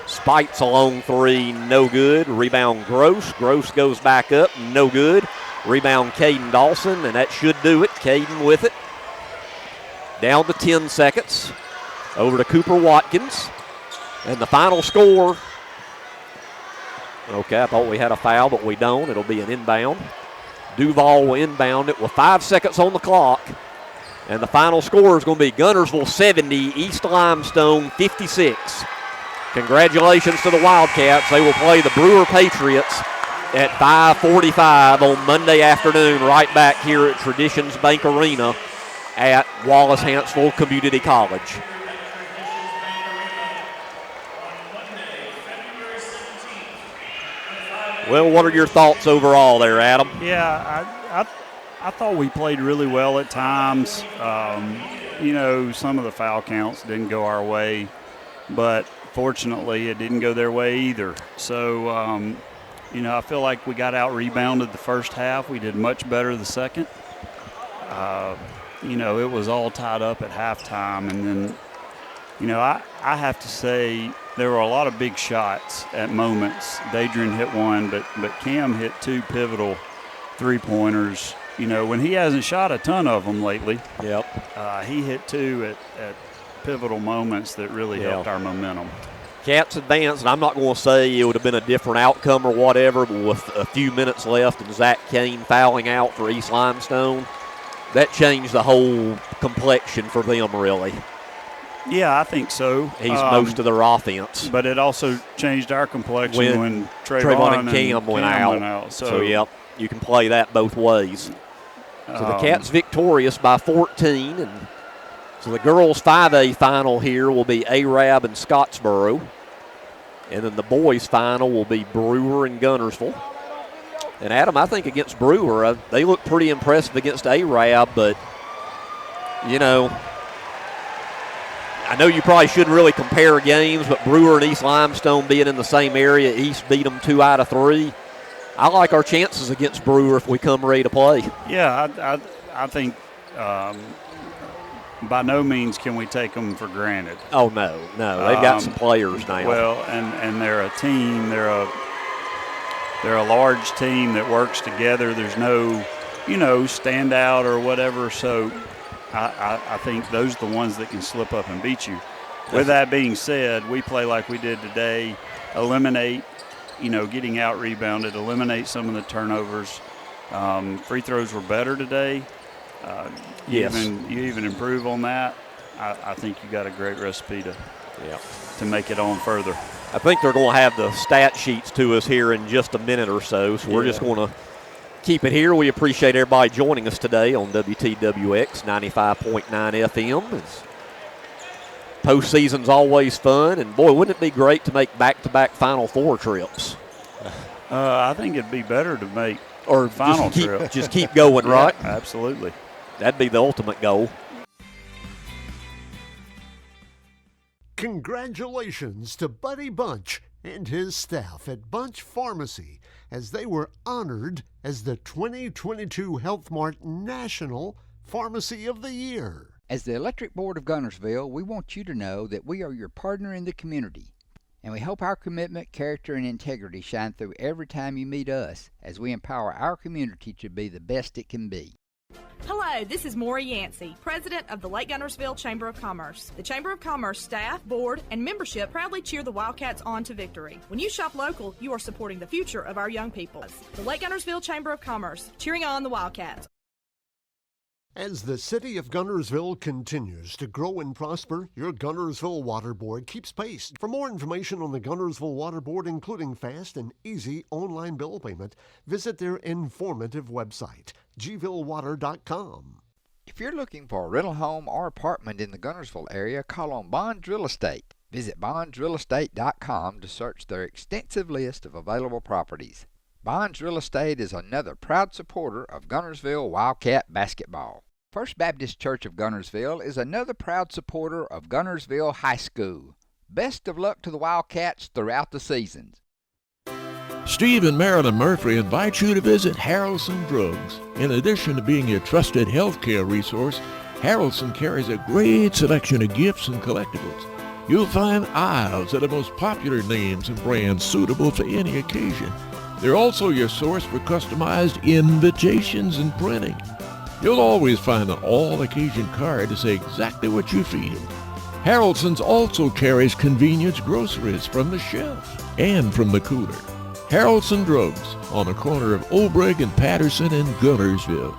Spites a long 3, no good. Rebound Gross. Gross goes back up, no good. Rebound Caden Dawson, and that should do it. Caden with it. Down to 10 seconds. Over to Cooper Watkins. And the final score. Okay, I thought we had a foul, but we don't. It'll be an inbound. Duval will inbound it with 5 seconds on the clock. And the final score is going to be Guntersville 70, East Limestone 56. Congratulations to the Wildcats. They will play the Brewer Patriots at 5:45 on Monday afternoon, right back here at Traditions Bank Arena at Wallace-Hanceville Community College. Well, what are your thoughts overall there, Adam? Yeah, I thought we played really well at times. Some of the foul counts didn't go our way, but fortunately it didn't go their way either. So, I feel like we got out-rebounded the first half. We did much better the second. It was all tied up at halftime. And then, I have to say there were a lot of big shots at moments. Dadrian hit one, but Cam hit 2 pivotal three-pointers. When he hasn't shot a ton of them lately, he hit 2 at pivotal moments that really helped our momentum. Cats advanced, and I'm not going to say it would have been a different outcome or whatever, but with a few minutes left and Zach Kane fouling out for East Limestone, that changed the whole complexion for them, really. Yeah, I think so. He's most of their offense. But it also changed our complexion when Trayvon and Cam went out. So, you can play that both ways. So the Cats victorious by 14, and so the girls' 5A final here will be Arab and Scottsboro. And then the boys' final will be Brewer and Guntersville. And, Adam, I think against Brewer, they look pretty impressive against Arab, but, I know you probably shouldn't really compare games, but Brewer and East Limestone being in the same area, East beat them 2 out of 3. I like our chances against Brewer if we come ready to play. Yeah, I think by no means can we take them for granted. Oh, no. They've got some players now. Well, and they're a team. They're a large team that works together. There's no, standout or whatever. So I think those are the ones that can slip up and beat you. With that being said, we play like we did today, eliminate, getting out rebounded, eliminate some of the turnovers. Free throws were better today. Yes. You even improve on that. I think you got a great recipe to make it on further. I think they're going to have the stat sheets to us here in just a minute or so, so we're just going to keep it here. We appreciate everybody joining us today on WTWX 95.9 FM. Postseason's always fun, and boy, wouldn't it be great to make back-to-back Final Four trips? I think it'd be better to make or final just trip. Just keep going, Yeah, right? Absolutely. That'd be the ultimate goal. Congratulations to Buddy Bunch and his staff at Bunch Pharmacy as they were honored as the 2022 Health Mart National Pharmacy of the Year. As the Electric Board of Guntersville, we want you to know that we are your partner in the community, and we hope our commitment, character, and integrity shine through every time you meet us as we empower our community to be the best it can be. Hello, this is Maury Yancey, President of the Lake Guntersville Chamber of Commerce. The Chamber of Commerce staff, board, and membership proudly cheer the Wildcats on to victory. When you shop local, you are supporting the future of our young people. The Lake Guntersville Chamber of Commerce, cheering on the Wildcats. As the city of Guntersville continues to grow and prosper, your Guntersville Water Board keeps pace. For more information on the Guntersville Water Board, including fast and easy online bill payment, visit their informative website, gvillewater.com. If you're looking for a rental home or apartment in the Guntersville area, call on Bonds Real Estate. Visit bondsrealestate.com to search their extensive list of available properties. Bonds Real Estate is another proud supporter of Guntersville Wildcat basketball. First Baptist Church of Guntersville is another proud supporter of Guntersville High School. Best of luck to the Wildcats throughout the seasons. Steve and Marilyn Murphy invite you to visit Harrelson Drugs. In addition to being your trusted healthcare resource, Harrelson carries a great selection of gifts and collectibles. You'll find aisles of the most popular names and brands suitable for any occasion. They're also your source for customized invitations and printing. You'll always find an all-occasion card to say exactly what you feel. Harrelson's also carries convenience groceries from the shelf and from the cooler. Harrelson Drugs on the corner of Olbrich and Patterson in Guntersville.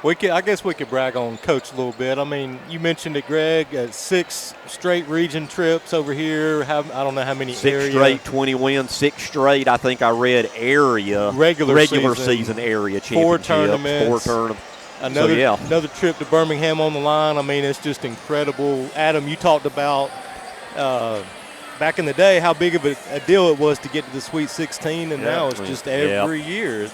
I guess we could brag on Coach a little bit. I mean, you mentioned it, Greg, 6 straight region trips over here. I don't know how many 6 straight 20 wins, 6 straight, I think I read area. Regular season area championships. 4 tournaments. Another trip to Birmingham on the line. I mean, it's just incredible. Adam, you talked about back in the day how big of a deal it was to get to the Sweet 16, and now it's just every year.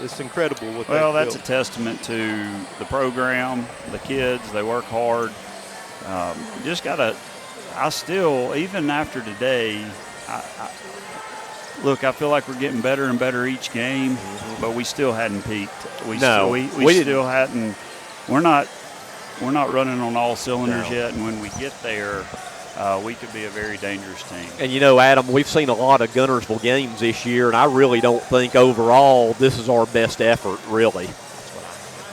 It's incredible what that's a testament to the program, the kids. They work hard. Just gotta. I still, even after today, I feel like we're getting better and better each game, but we still hadn't peaked. We still hadn't. We're not running on all cylinders yet, and when we get there, we could be a very dangerous team. And Adam, we've seen a lot of Guntersville games this year, and I really don't think overall this is our best effort, really.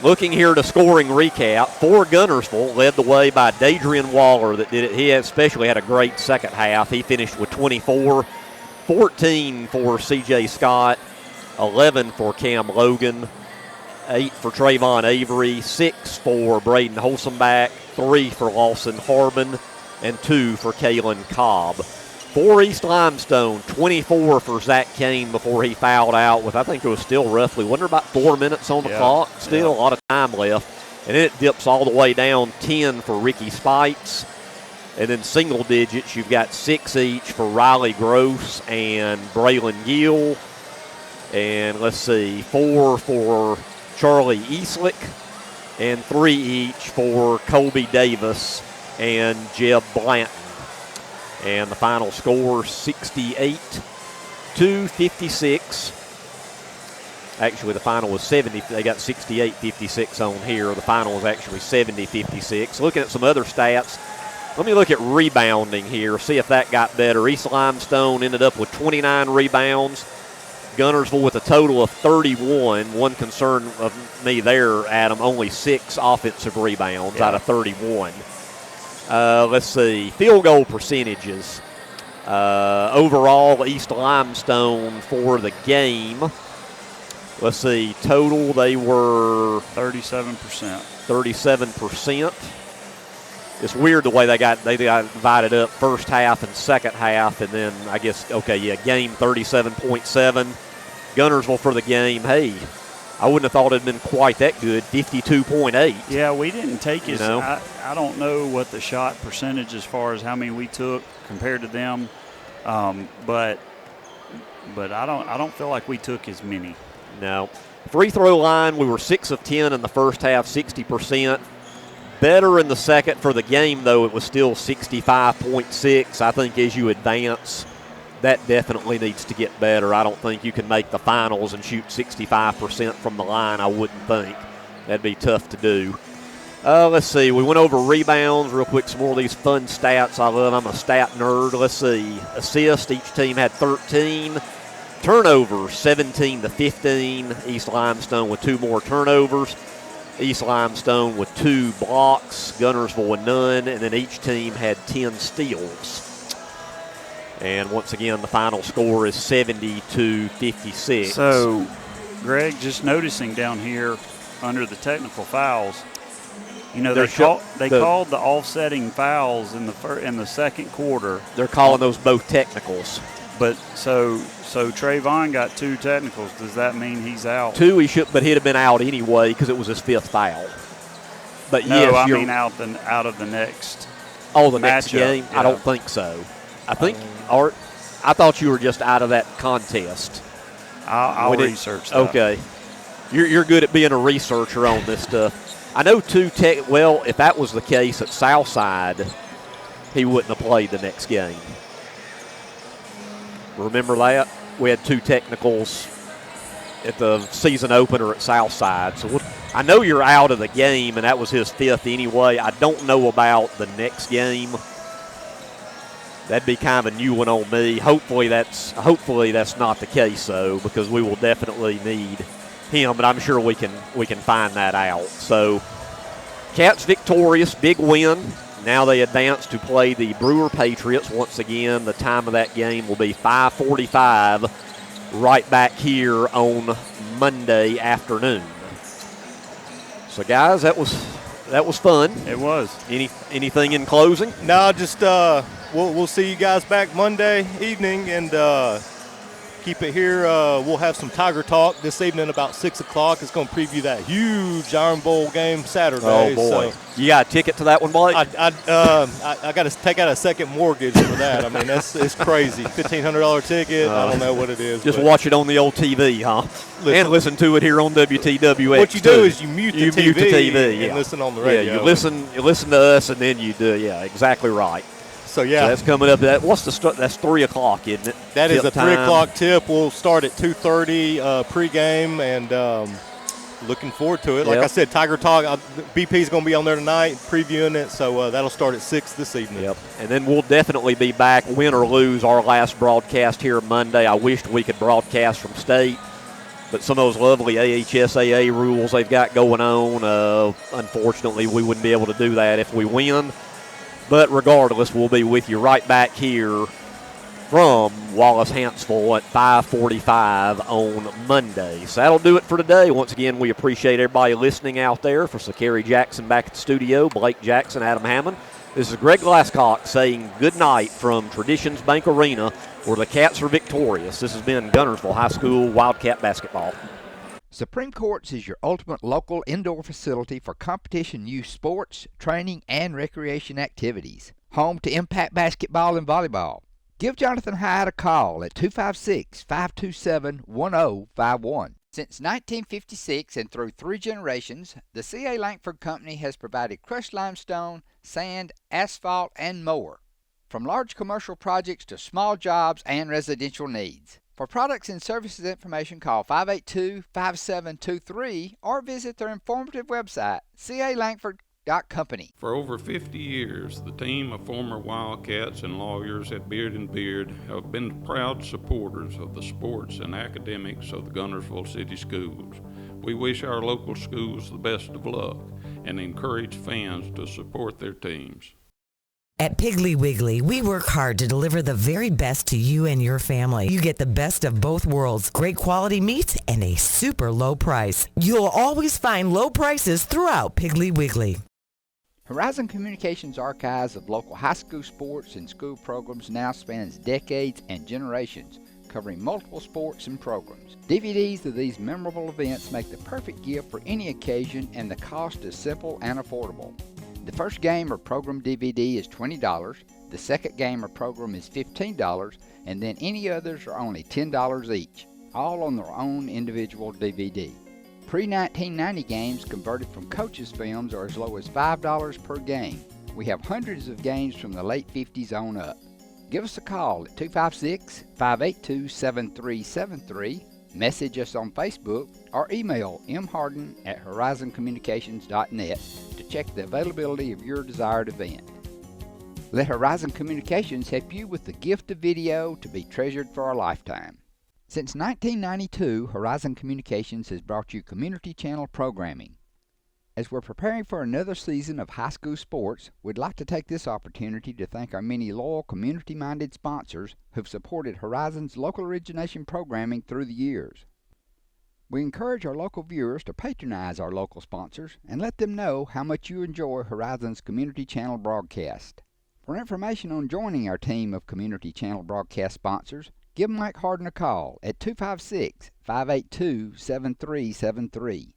Looking here to scoring recap, for Guntersville, led the way by Dadrian Waller that did it. He especially had a great second half. He finished with 24, 14 for C.J. Scott, 11 for Cam Logan, 8 for Trayvon Avery, 6 for Braden Holsomback, 3 for Lawson Harbin, and 2 for Kalen Cobb. For East Limestone, 24 for Zach Kane before he fouled out with, I think it was still roughly, wasn't there about 4 minutes on the clock? Still a lot of time left. And then it dips all the way down, 10 for Ricky Spites. And then single digits, you've got 6 each for Riley Gross and Braylon Gill. And let's see, 4 for Charlie Eastlick, and 3 each for Colby Davis and Jeb Blanton. And the final score, 68-56. Actually, the final was 70. They got 68-56 on here. The final was actually 70-56. Looking at some other stats, let me look at rebounding here, see if that got better. East Limestone ended up with 29 rebounds. Guntersville with a total of 31. One concern of me there, Adam, only 6 offensive rebounds out of 31. Let's see, field goal percentages. Overall, East Limestone for the game, let's see, total they were 37%. 37%. It's weird the way they got divided up, first half and second half, and then I guess, game 37.7. Guntersville for the game, hey, I wouldn't have thought it had been quite that good, 52.8. Yeah, we didn't take it. I don't know what the shot percentage as far as how many we took compared to them, but but I don't feel like we took as many. No. Free throw line, we were 6 of 10 in the first half, 60%. Better in the second. For the game, though, it was still 65.6. I think as you advance, that definitely needs to get better. I don't think you can make the finals and shoot 65% from the line, I wouldn't think. That'd be tough to do. Let's see. We went over rebounds real quick, some more of these fun stats I love. I'm a stat nerd. Let's see. Assists, each team had 13. Turnovers, 17 to 15. East Limestone with 2 more turnovers. East Limestone with 2 blocks. Guntersville with none. And then each team had 10 steals. And once again, the final score is 70-56. So, Greg, just noticing down here under the technical fouls, you know, they called the offsetting fouls in the second quarter. They're calling those both technicals. But so Trayvon got 2 technicals. Does that mean he's out? 2 he should, but he'd have been out anyway because it was his 5th foul. But no, yes, I mean out of the next. Oh, the next matchup. game? Yeah. I don't think so. I think, Art, I thought you were just out of that contest. I'll research that. Okay. You're good at being a researcher on this stuff. I know 2 well, if that was the case at Southside, he wouldn't have played the next game. Remember that? We had 2 technicals at the season opener at Southside. So I know you're out of the game, and that was his 5th anyway. I don't know about the next game. That'd be kind of a new one on me. Hopefully that's not the case, though, because we will definitely need him, but I'm sure we can find that out. So Cats victorious, big win. Now they advance to play the Brewer Patriots. Once again, the time of that game will be 5:45 right back here on Monday afternoon. So, guys, that was fun. It was. Anything in closing? No, just we'll see you guys back Monday evening, and keep it here. We'll have some Tiger Talk this evening about 6 o'clock. It's going to preview that huge Iron Bowl game Saturday. Oh, boy. So you got a ticket to that one, Blake? I got to take out a second mortgage for that. I mean, it's crazy. $1,500 ticket. I don't know what it is. Just watch it on the old TV, huh? And listen to it here on WTWX. What you do is you mute the TV, yeah. and listen on the radio. Yeah, you listen to us, and then you do. Yeah, exactly right. So, yeah. So that's coming up. That's 3 o'clock, isn't it? That is a 3 o'clock tip. We'll start at 2:30 pregame, and looking forward to it. Like I said, Tiger Talk, BP's going to be on there tonight previewing it, so that'll start at 6 this evening. Yep. And then we'll definitely be back, win or lose, our last broadcast here Monday. I wished we could broadcast from state, but some of those lovely AHSAA rules they've got going on, unfortunately, we wouldn't be able to do that if we win. But regardless, we'll be with you right back here from Wallace-Hanceville at 5:45 on Monday. So that'll do it for today. Once again, we appreciate everybody listening out there. For Sakari Jackson back at the studio, Blake Jackson, Adam Hammond. This is Greg Glasscock saying good night from Traditions Bank Arena, where the Cats are victorious. This has been Guntersville High School Wildcat Basketball. Supreme Courts is your ultimate local indoor facility for competition youth sports, training, and recreation activities. Home to Impact Basketball and Volleyball. Give Jonathan Hyde a call at 256-527-1051. Since 1956 and through 3 generations, the C.A. Langford Company has provided crushed limestone, sand, asphalt, and more. From large commercial projects to small jobs and residential needs. For products and services information, call 582-5723 or visit their informative website, calangford.company. For over 50 years, the team of former Wildcats and lawyers at Beard & Beard have been proud supporters of the sports and academics of the Guntersville City Schools. We wish our local schools the best of luck and encourage fans to support their teams. At Piggly Wiggly, we work hard to deliver the very best to you and your family. You get the best of both worlds, great quality meats, and a super low price. You'll always find low prices throughout Piggly Wiggly. Horizon Communications archives of local high school sports and school programs now spans decades and generations, covering multiple sports and programs. DVDs of these memorable events make the perfect gift for any occasion, and the cost is simple and affordable. The first game or program DVD is $20, The second game or program is $15, and then any others are only $10 each, all on their own individual DVD. Pre-1990 games converted from coaches' films are as low as $5 per game. We have hundreds of games from the late 50s on up. Give us a call at 256-582-7373, message us on Facebook, or email mharden@horizoncommunications.net to check the availability of your desired event. Let Horizon Communications help you with the gift of video to be treasured for a lifetime. Since 1992, Horizon Communications has brought you community channel programming. As we're preparing for another season of high school sports, we'd like to take this opportunity to thank our many loyal community-minded sponsors who've supported Horizon's local origination programming through the years. We encourage our local viewers to patronize our local sponsors and let them know how much you enjoy Horizon's community channel broadcast. For information on joining our team of community channel broadcast sponsors, give Mike Harden a call at 256-582-7373.